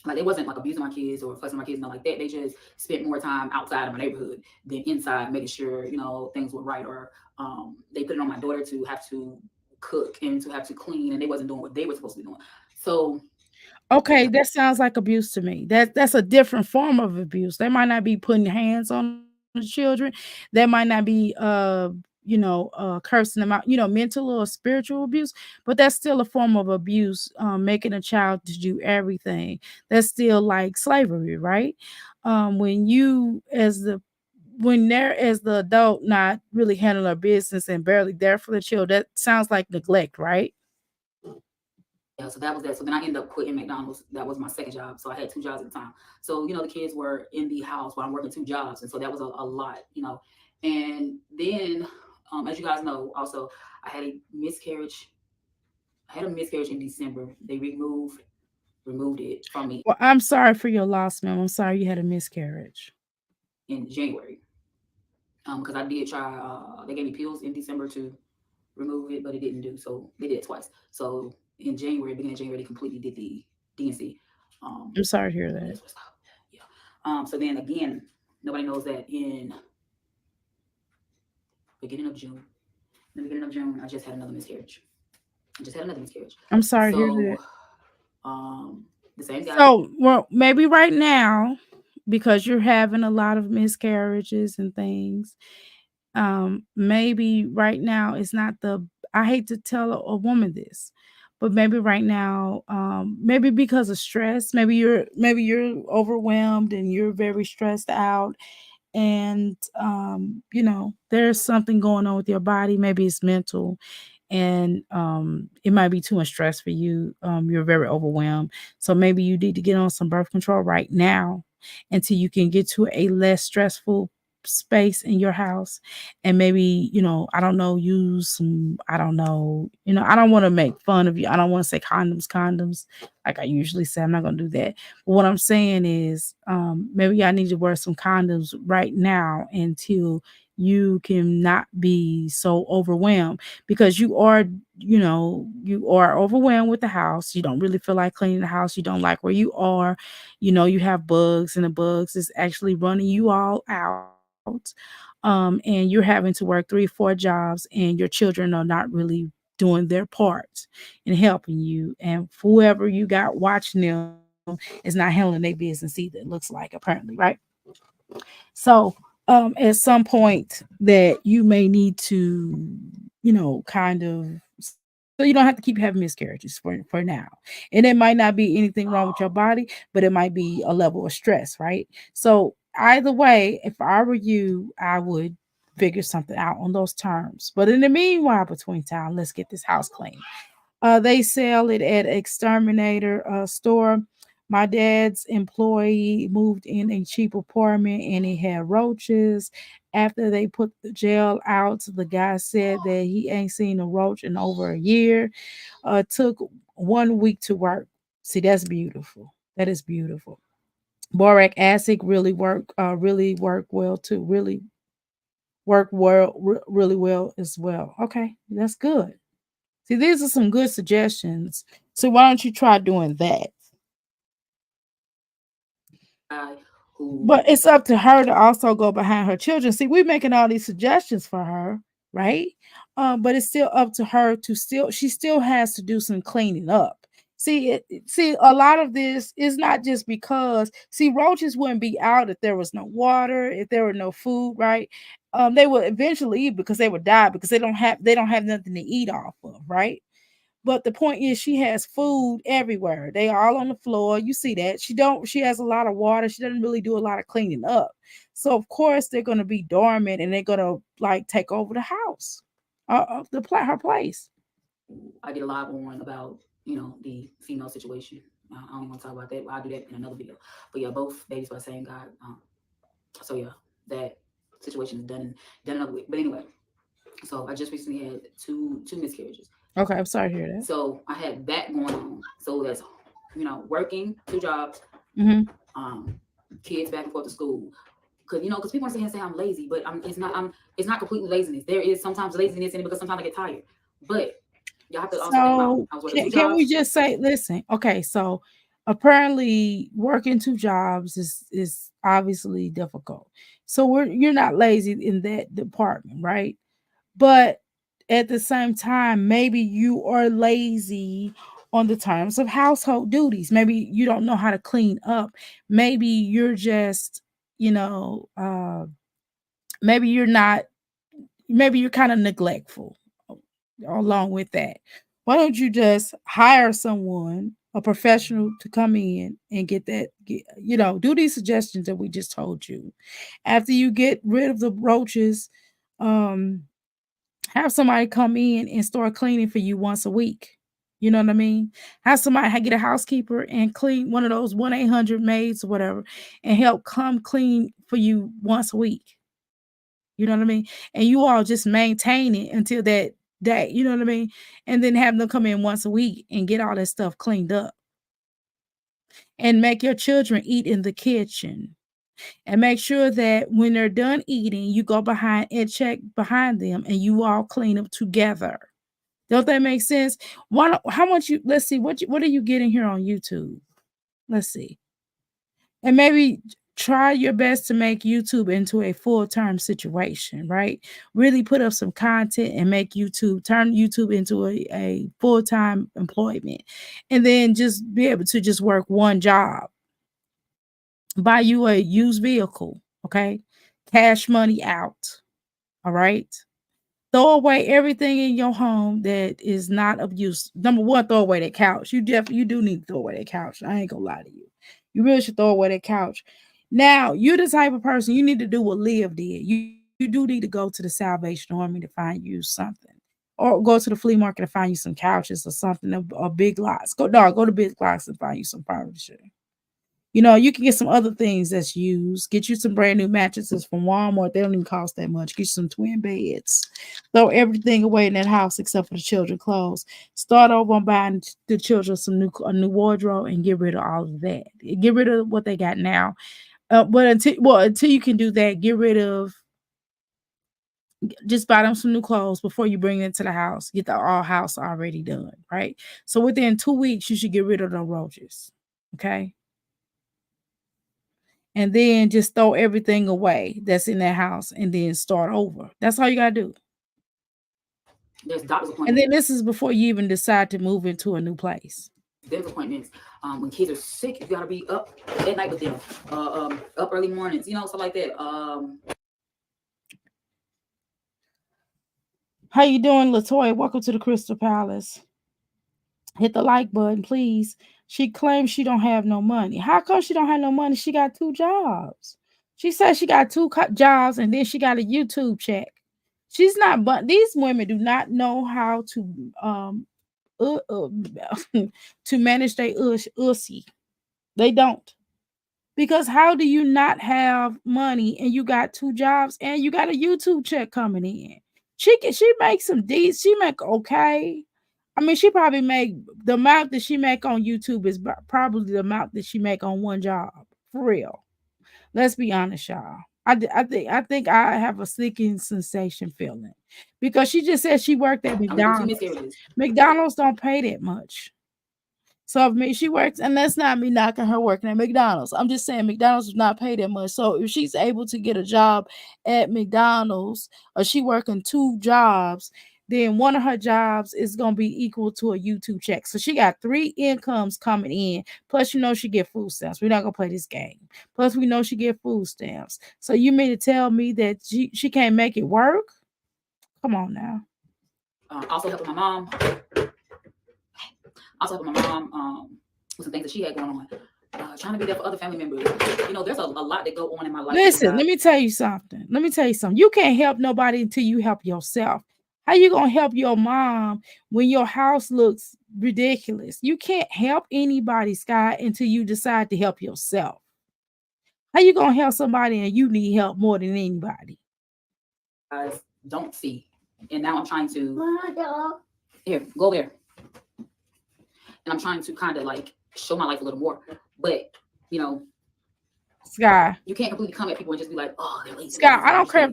Like, they wasn't like abusing my kids or fussing my kids, not like that. They just spent more time outside of my neighborhood than inside, making sure things were right. Or they put it on my daughter to have to cook and to have to clean, and they wasn't doing what they were supposed to be doing. So Okay, that sounds like abuse to me. That's a different form of abuse. They might not be putting hands on the children. They might not be cursing them out, mental or spiritual abuse, but that's still a form of abuse, making a child to do everything. That's still like slavery, right? When you as the when they're as the adult not really handling their business and barely there for the child, that sounds like neglect, right? yeah, so that was that. So then I ended up quitting McDonald's. That was my second job. So I had two jobs at the time. So, the kids were in the house while I'm working two jobs. And so that was a lot. And then, as you guys know, also, I had a miscarriage. I had a miscarriage in December. They removed it from me Well, I'm sorry for your loss, ma'am. I'm sorry you had a miscarriage. in January. Because I did try, they gave me pills in December to remove it, but it didn't do. So they did it twice. So in January, beginning of January, they completely did the DNC. I'm sorry to hear that. Yeah. So then again, nobody knows that in beginning of June, I just had another miscarriage. I just had another miscarriage. I'm sorry to hear So, that. the same guy. So, well, maybe right now, because you're having a lot of miscarriages and things, maybe right now it's not the. I hate to tell a woman this, but maybe right now, maybe because of stress, maybe you're overwhelmed and you're very stressed out, and there's something going on with your body. Maybe it's mental, and it might be too much stress for you. You're very overwhelmed, so maybe you need to get on some birth control right now until you can get to a less stressful space in your house. And maybe, I don't know, use some, I don't know, I don't want to make fun of you. I don't want to say condoms like I usually say. I'm not going to do that. But what I'm saying is, maybe I need to wear some condoms right now until you can not be so overwhelmed, because you are overwhelmed with the house. You don't really feel like cleaning the house. You don't like where you are. You have bugs, and the bugs is actually running you all out. And you're having to work 3-4 jobs, and your children are not really doing their part in helping you. And whoever you got watching them is not handling their business either, it looks like, apparently, right? So, at some point that you may need to, kind of, so you don't have to keep having miscarriages for now. And it might not be anything wrong with your body, but it might be a level of stress, right? So either way, if I were you, I would figure something out on those terms. But in the meanwhile, between time, let's get this house clean. They sell it at Exterminator store. My dad's employee moved in a cheap apartment and it had roaches. After they put the gel out, the guy said that he ain't seen a roach in over a year. Took 1 week to work. See, that's beautiful. That is beautiful. Boric acid really work well too. Really well as well. Okay, that's good. See, these are some good suggestions. So why don't you try doing that? Who But it's up to her to also go behind her children. See, we're making all these suggestions for her, right? But it's still up to her to she still has to do some cleaning up. See, a lot of this is not just because, see, roaches wouldn't be out if there was no water, if there were no food, right? They would eventually eat because they would die because they don't have nothing to eat off of, right? But the point is she has food everywhere. They are all on the floor. You see that. She has a lot of water. She doesn't really do a lot of cleaning up. So of course they're gonna be dormant and they're gonna like take over the house. Her place. I did a live on about, the female situation. I don't want to talk about that. I'll do that in another video. But yeah, both babies by the same guy. So yeah, that situation is done another week. But anyway, so I just recently had two miscarriages. Okay, I'm sorry to hear that. So I had that going on. So that's working 2 jobs, Mhm. Kids back and forth to school. Because people want to say I'm lazy, but it's not completely laziness. There is sometimes laziness in it because sometimes I get tired. But y'all have to also think about So I was working 2 can we jobs. just say, listen, okay, so apparently working 2 jobs is obviously difficult. So you're not lazy in that department, right? But at the same time, maybe you are lazy on the terms of household duties. Maybe you don't know how to clean up. Maybe you're just, maybe you're not, maybe you're kind of neglectful along with that. Why don't you just hire someone, a professional, to come in and do these suggestions that we just told you. After you get rid of the roaches, um, have somebody come in and start cleaning for you once a week. You know what I mean? Have somebody get a housekeeper and clean, one of those 1-800 maids or whatever, and help come clean for you once a week. You know what I mean? And you all just maintain it until that day. You know what I mean? And then have them come in once a week and get all that stuff cleaned up. And make your children eat in the kitchen. And make sure that when they're done eating, you go behind and check behind them and you all clean up together. Don't that make sense? How much let's see, what are you getting here on YouTube? Let's see. And maybe try your best to make YouTube into a full-term situation, right? Really put up some content and turn YouTube into a full-time employment. And then just be able to just work one job. Buy you a used vehicle, okay? Cash money out, all right? Throw away everything in your home that is not of use. Number one, throw away that couch. You do need to throw away that couch. I ain't gonna lie to you. You really should throw away that couch. Now, you're the type of person, you need to do what Liv did. You do need to go to the Salvation Army to find you something. Or go to the flea market to find you some couches or something, or big lots. Go to big lots and find you some furniture. You know, you can get some other things that's used. Get you some brand new mattresses from Walmart. They don't even cost that much. Get you some twin beds. Throw everything away in that house except for the children's clothes. Start over on buying the children a new wardrobe and get rid of all of that. Get rid of what they got now. But until you can do that, just buy them some new clothes before you bring it to the house. Get the house already done, right? So within 2 weeks, you should get rid of the roaches. Okay. And then just throw everything away that's in that house and then start over. That's all you got to do. There's doctor's appointments. And then this is before you even decide to move into a new place. There's appointments. When kids are sick, you got to be up at night with them. Up early mornings, you know, stuff like that. How you doing, LaToya? Welcome to the Crystal Palace. Hit the like button, please. She claims she don't have no money. How come she don't have no money? She got 2 jobs. She says she got 2 jobs and then she got a YouTube check. She's not, but these women do not know how to to manage their ussy. They don't. Because how do you not have money and you got 2 jobs and you got a YouTube check coming in? She makes some deeds. She make okay. I mean, she probably make the amount that she make on YouTube is probably the amount that she make on one job. For real. Let's be honest, y'all. I think I have a sinking sensation feeling because she just said she worked at McDonald's. McDonald's don't pay that much. So if she works, and that's not me knocking her working at McDonald's. I'm just saying McDonald's does not pay that much. So if she's able to get a job at McDonald's or she working 2 jobs, then one of her jobs is going to be equal to a YouTube check. So she got 3 incomes coming in. Plus, you know, she get food stamps. We're not going to play this game. Plus, we know she get food stamps. So you mean to tell me that she can't make it work? Come on now. Also helping my mom. With some things that she had going on. Trying to be there for other family members. You know, there's a lot that go on in my life. Listen, let me tell you something. You can't help nobody until you help yourself. How you gonna help your mom when your house looks ridiculous? You can't help anybody, Sky, until you decide to help yourself. How you gonna help somebody and you need help more than anybody? I don't see. And now I'm trying to here, go there. And I'm trying to kind of like show my life a little more. But you know, Sky, you can't completely come at people and just be like, oh, they're lazy. Sky, I don't care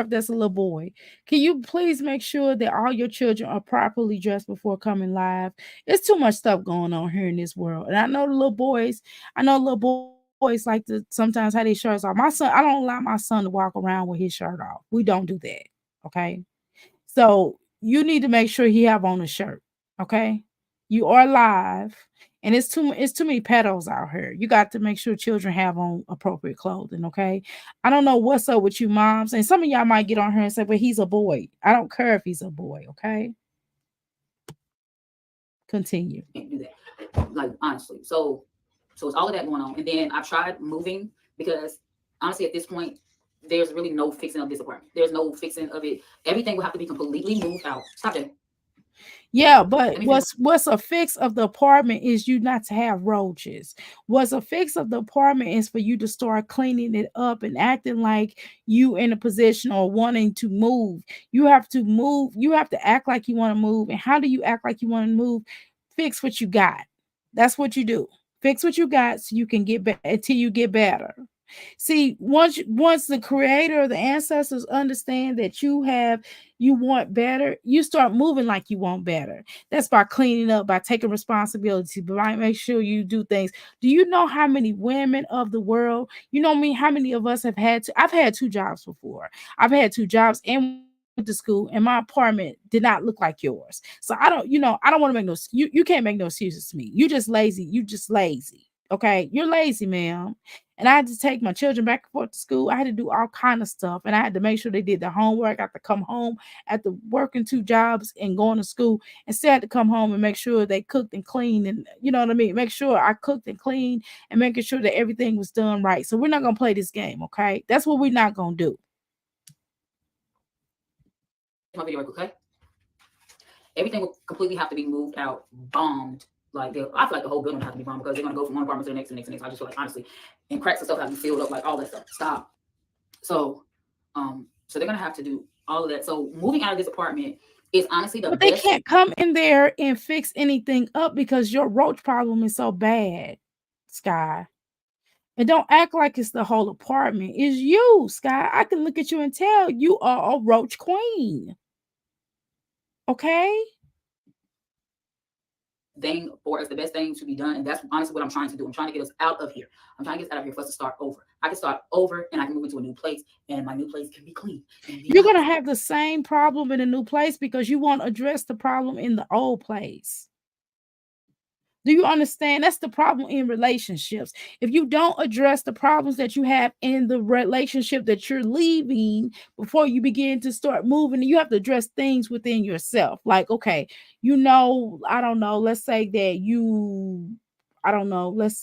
if that's a little boy. Can you please make sure that all your children are properly dressed before coming live? It's too much stuff going on here in this world. And I know little boys like to sometimes have their shirts off. My son, I don't allow my son to walk around with his shirt off. We don't do that. Okay. So you need to make sure he have on a shirt. Okay. You are live. And it's too many pedos out here. You got to make sure children have on appropriate clothing, okay? I don't know what's up with you moms. And some of y'all might get on here and say, well, he's a boy. I don't care if he's a boy, okay? Continue. Can't do that. Like, honestly. So it's all of that going on. And then I've tried moving because, honestly, at this point, there's really no fixing of this apartment. There's no fixing of it. Everything will have to be completely moved out. Stop that. Yeah, but what's a fix of the apartment is you not to have roaches. What's a fix of the apartment is for you to start cleaning it up and acting like you in a position or wanting to move. You have to move. You have to act like you want to move. And how do you act like you want to move? Fix what you got. That's what you do. Fix what you got so you can get better until you get better. See, once the creator, the ancestors understand that you want better, you start moving like you want better. That's by cleaning up, by taking responsibility, by make sure you do things. Do you know how many women of the world, how many of us I've had 2 jobs before. I've had 2 jobs and went to school, and my apartment did not look like yours. So I don't want to make you can't make no excuses to me. You just lazy. Okay, you're lazy, ma'am. And I had to take my children back and forth to school. I had to do all kind of stuff, and I had to make sure they did their homework. I had to come home after working 2 jobs and going to school, and still had to come home and make sure they cooked and cleaned, and you know what I mean. Make sure I cooked and cleaned, and making sure that everything was done right. So we're not gonna play this game, okay? That's what we're not gonna do. My video work, okay? Everything will completely have to be moved out, bombed. Like, I feel like the whole building will have to be bombed because they're going to go from one apartment to the next, and the next. I just feel like, honestly, and cracks and stuff have to be filled up, like all that stuff. Stop. So they're going to have to do all of that. So moving out of this apartment is honestly the best. But they can't come in there and fix anything up because your roach problem is so bad, Sky. And don't act like it's the whole apartment. It's you, Sky. I can look at you and tell you are a roach queen. Okay? Thing for us, the best thing to be done, and that's honestly what I'm trying to do. I'm trying to get us out of here. I'm trying to get us out of here for us to start over. I can start over, and I can move into a new place, and my new place can be clean. You're gonna have the same problem in a new place because you won't address the problem in the old place. Do you understand? That's the problem in relationships. If you don't address the problems that you have in the relationship that you're leaving before you begin to start moving, you have to address things within yourself. Like, okay, I don't know, let's say that let's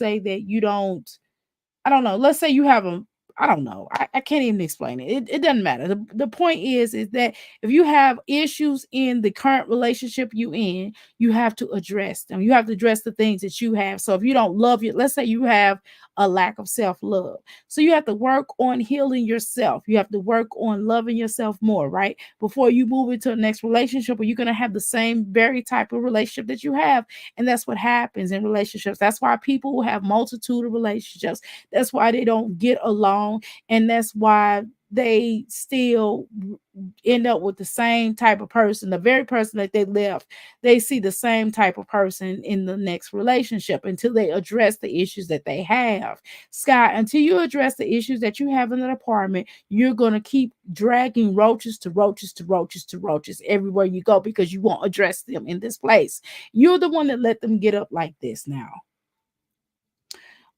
say you have I can't even explain it. It doesn't matter. The point is that if you have issues in the current relationship you in, you have to address them. You have to address the things that you have. So if you don't love you, let's say you have a lack of self-love. So you have to work on healing yourself. You have to work on loving yourself more, right? Before you move into the next relationship, where you're going to have the same very type of relationship that you have. And that's what happens in relationships. That's why people have multitude of relationships. That's why they don't get along. And that's why they still end up with the same type of person. The very person that they left, they see the same type of person in the next relationship until they address the issues that they have. Sky, until you address the issues that you have in an apartment, you're going to keep dragging roaches to roaches to roaches to roaches everywhere you go because you won't address them in this place. You're the one that let them get up like this now.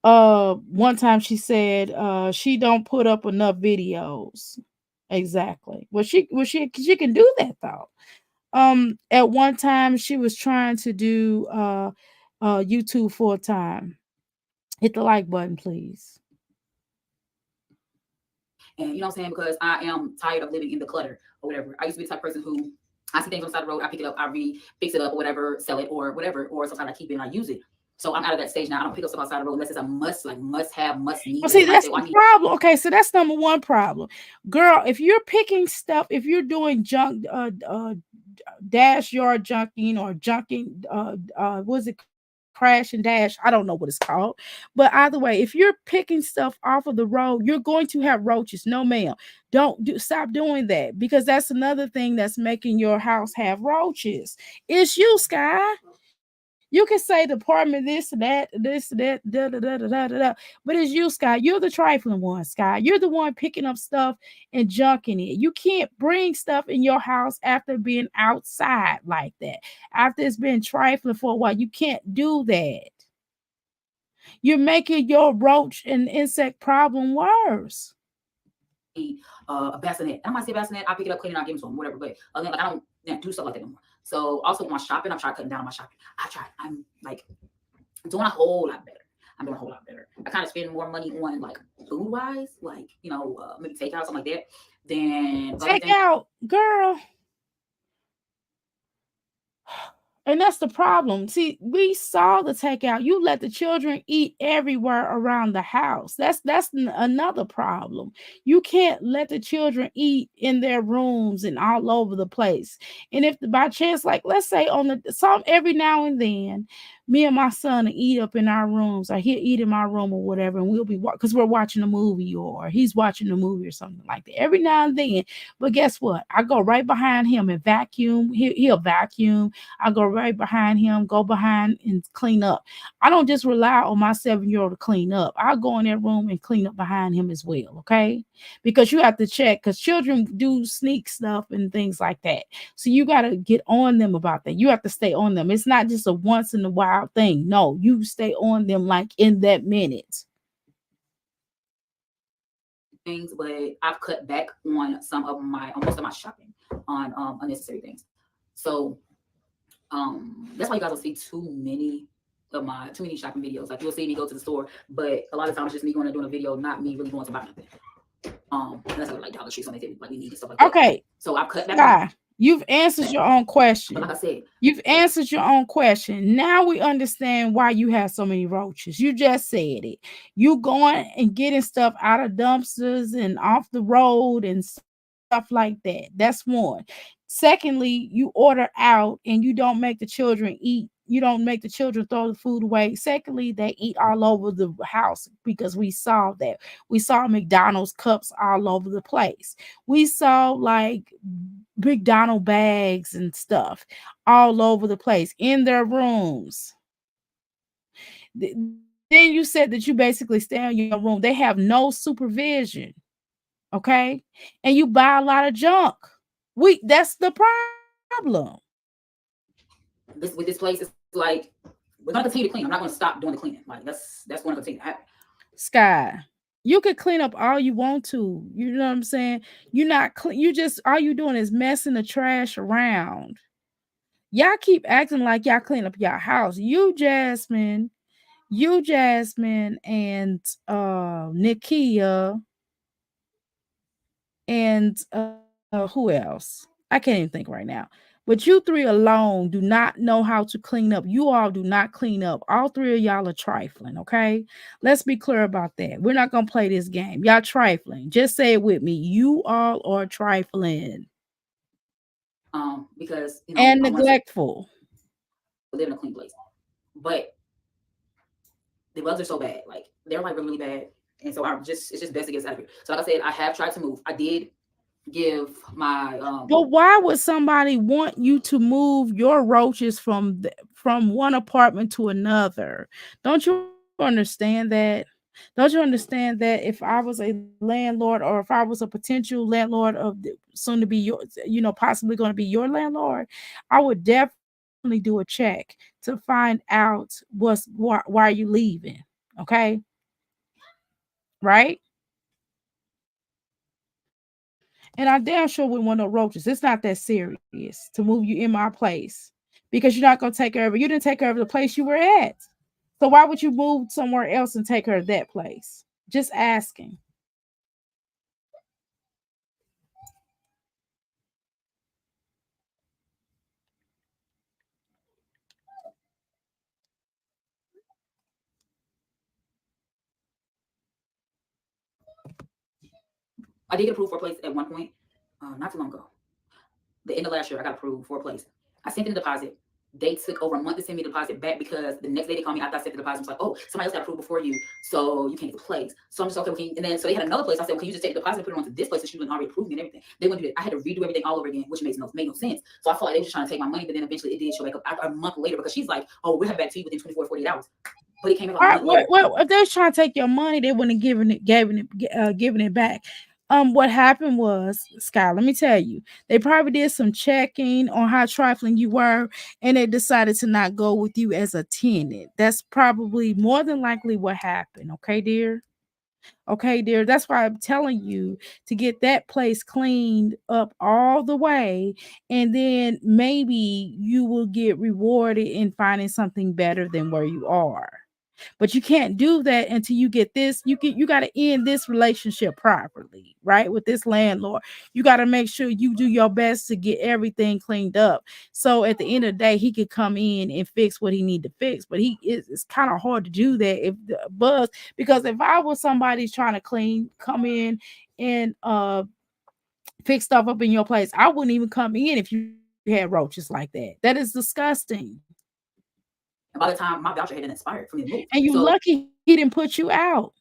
One time she said she don't put up enough videos. Exactly. Well, she can do that though. At one time she was trying to do YouTube full time. Hit the like button, please. And you know what I'm saying? Because I am tired of living in the clutter or whatever. I used to be the type of person who I see things on the side of the road, I pick it up, I fix it up or whatever, sell it or whatever, or sometimes I keep it and I use it. So I'm out of that stage now. I don't pick up stuff outside the road unless it's a must have, must need. Well, see, that's the problem. Okay, so that's number one problem. Girl, if you're picking stuff, if you're doing junk, dash yard junking or junking, what is it? Crash and dash. I don't know what it's called. But either way, if you're picking stuff off of the road, you're going to have roaches. No, ma'am. Stop doing that because that's another thing that's making your house have roaches. It's you, Sky. You can say the apartment, this and that, da, da, da, da, da, da. But it's you, Sky. You're the trifling one, Sky. You're the one picking up stuff and junking it. You can't bring stuff in your house after being outside like that. After it's been trifling for a while, you can't do that. You're making your roach and insect problem worse. A bassinet. I might say bassinet. I pick it up, clean it, I give them to them, whatever. But again, like I don't do stuff like that anymore. So also with my shopping, I'm trying cutting down on my shopping. I'm like doing a whole lot better. I'm doing a whole lot better. I kind of spend more money on like food wise, like maybe takeout, something like that. Then takeout, girl. And that's the problem. See, we saw the takeout. You let the children eat everywhere around the house. That's another problem. You can't let the children eat in their rooms and all over the place. And if by chance, like let's say every now and then, me and my son eat up in our rooms, or he'll eat in my room or whatever, and we'll be because we're watching a movie or he's watching a movie or something like that every now and then. But guess what? I go right behind him and vacuum. He'll vacuum. I go right behind him, go behind and clean up. I don't just rely on my 7-year-old to clean up. I'll go in that room and clean up behind him as well. Okay. Because you have to check, because children do sneak stuff and things like that. So you got to get on them about that. You have to stay on them. It's not just a once in a while thing. No, you stay on them like in that minute. Things, but I've cut back on most of my shopping on unnecessary things. So that's why you guys will see too many shopping videos. Like you'll see me go to the store, but a lot of times it's just me going and doing a video, not me really going to buy nothing. Unless I like Dollar Tree, something like we need and stuff like that. Okay. So I've cut back. You've answered your own question. But like I said, you've answered your own question. Now we understand why you have so many roaches. You just said it. You going and getting stuff out of dumpsters and off the road and stuff like that. That's one. Secondly, you order out and you don't make the children eat. You don't make the children throw the food away. Secondly, they eat all over the house, because we saw that. We saw McDonald's cups all over the place. We saw like McDonald's bags and stuff all over the place in their rooms. Then you said that you basically stay in your room. They have no supervision. Okay. And you buy a lot of junk. That's the problem. With this place, it's like we're gonna continue to clean. I'm not gonna stop doing the cleaning. Like that's gonna continue to happen. Sky, you could clean up all you want to. You know what I'm saying? You're not you just all you doing is messing the trash around. Y'all keep acting like y'all clean up your house. You Jasmine, and Nikia, and who else? I can't even think right now. But you three alone do not know how to clean up. You all do not clean up. All three of y'all are trifling, okay? Let's be clear about that. We're not going to play this game. Y'all trifling. Just say it with me. You all are trifling. Because, and neglectful. Live in a clean place. But the bugs are so bad. Like, they're like really, really bad. And so it's just best to get out of here. So like I said, I have tried to move. I did give my but why would somebody want you to move your roaches from one apartment to another? Don't you understand that? Don't you understand that if I was a landlord, or if I was a potential landlord of soon to be your, possibly going to be your landlord, I would definitely do a check to find out why are you leaving? Okay, right? And I damn sure wouldn't want no roaches. It's not that serious to move you in my place, because you're not going to take care of it. You didn't take care of the place you were at. So why would you move somewhere else and take her to that place? Just asking. I did get approved for a place at one point, not too long ago. The end of last year, I got approved for a place. I sent in the deposit. They took over a month to send me the deposit back, because the next day they called me after I sent the deposit. I was like, oh, somebody else got approved before you, so you can't get the place. So I'm just okay. And then so they had another place. I said, well, can you just take the deposit and put it onto this place since you already approved me and everything? They wouldn't do it. I had to redo everything all over again, which made no sense. So I felt like they were just trying to take my money, but then eventually it did show back up a month later, because she's like, oh, we'll have it back to you within 24 to 48 hours. But it came out. Well, if they was trying to take your money, they wouldn't have given it back. What happened was, Sky, let me tell you, they probably did some checking on how trifling you were, and they decided to not go with you as a tenant. That's probably more than likely what happened. Okay, dear. Okay, dear. That's why I'm telling you to get that place cleaned up all the way, and then maybe you will get rewarded in finding something better than where you are. But you can't do that until you get this. You got to end this relationship properly, right? With this landlord, you got to make sure you do your best to get everything cleaned up. So at the end of the day, he could come in and fix what he need to fix. But it's kind of hard to do that if the buzz, because if I was somebody trying to come in and fix stuff up in your place, I wouldn't even come in if you had roaches like that. That is disgusting. And by the time my voucher had been expired for me to move. And you lucky he didn't put you out.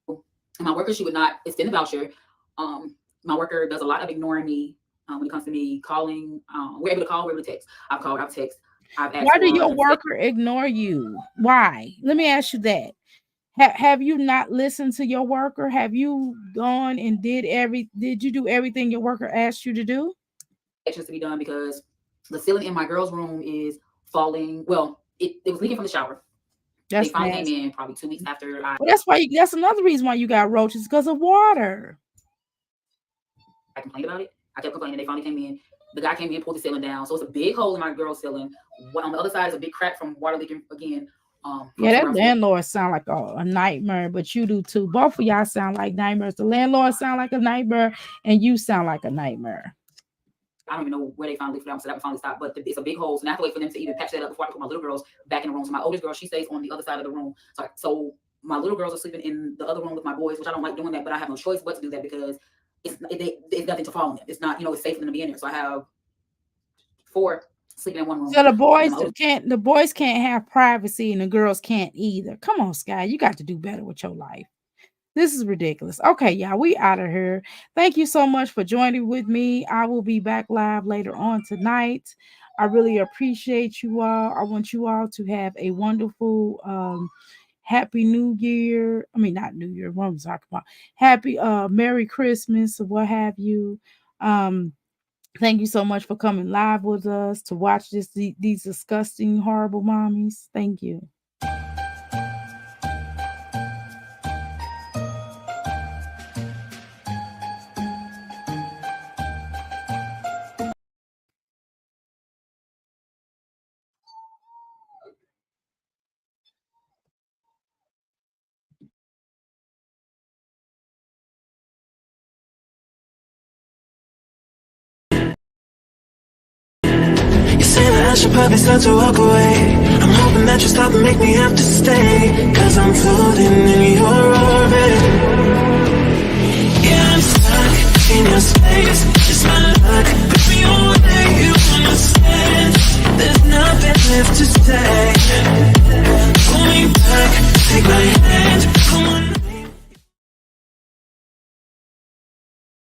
And my worker, she would not extend the voucher. My worker does a lot of ignoring me when it comes to me calling. We're able to call, we're able to text. I've called, I've texted. I've asked. Why do your worker ignore you? Why? Let me ask you that. Have you not listened to your worker? Have you gone and did you do everything your worker asked you to do? Actions to be done because the ceiling in my girl's room is falling. Well, it was leaking from the shower. They finally came in probably 2 weeks after I. Well, that's another reason why you got roaches, because of water. I complained about it. I kept complaining. They finally came in. The guy came in, pulled the ceiling down. So it's a big hole in my girl's ceiling. On the other side is a big crack from water leaking again. Yeah, that landlord sound like a nightmare, but you do too. Both of y'all sound like nightmares. The landlord sound like a nightmare, and you sound like a nightmare. I don't even know where they finally found, so that would finally stop. But it's a big hole, so now I have to wait for them to even patch that up before I put my little girls back in the room. So my oldest girl, she stays on the other side of the room. So my little girls are sleeping in the other room with my boys, which I don't like doing that, but I have no choice but to do that because it's nothing to fall on them. It's not, it's safe for them to be in there. So I have 4 sleeping in one room. So the boys can't have privacy and the girls can't either. Come on, Sky, you got to do better with your life. This is ridiculous. Okay, y'all, we out of here. Thank you so much for joining with me. I will be back live later on tonight. I really appreciate you all. I want you all to have a wonderful Happy New Year. I mean, not New Year. What I'm talking about. Happy Merry Christmas or what have you. Thank you so much for coming live with us to watch these disgusting, horrible mommies. Thank you. I should probably start to walk away. I'm hoping that you stop and make me have to stay, 'cause I'm floating in your orbit. Yeah, I'm stuck in your space. It's my luck, push me away.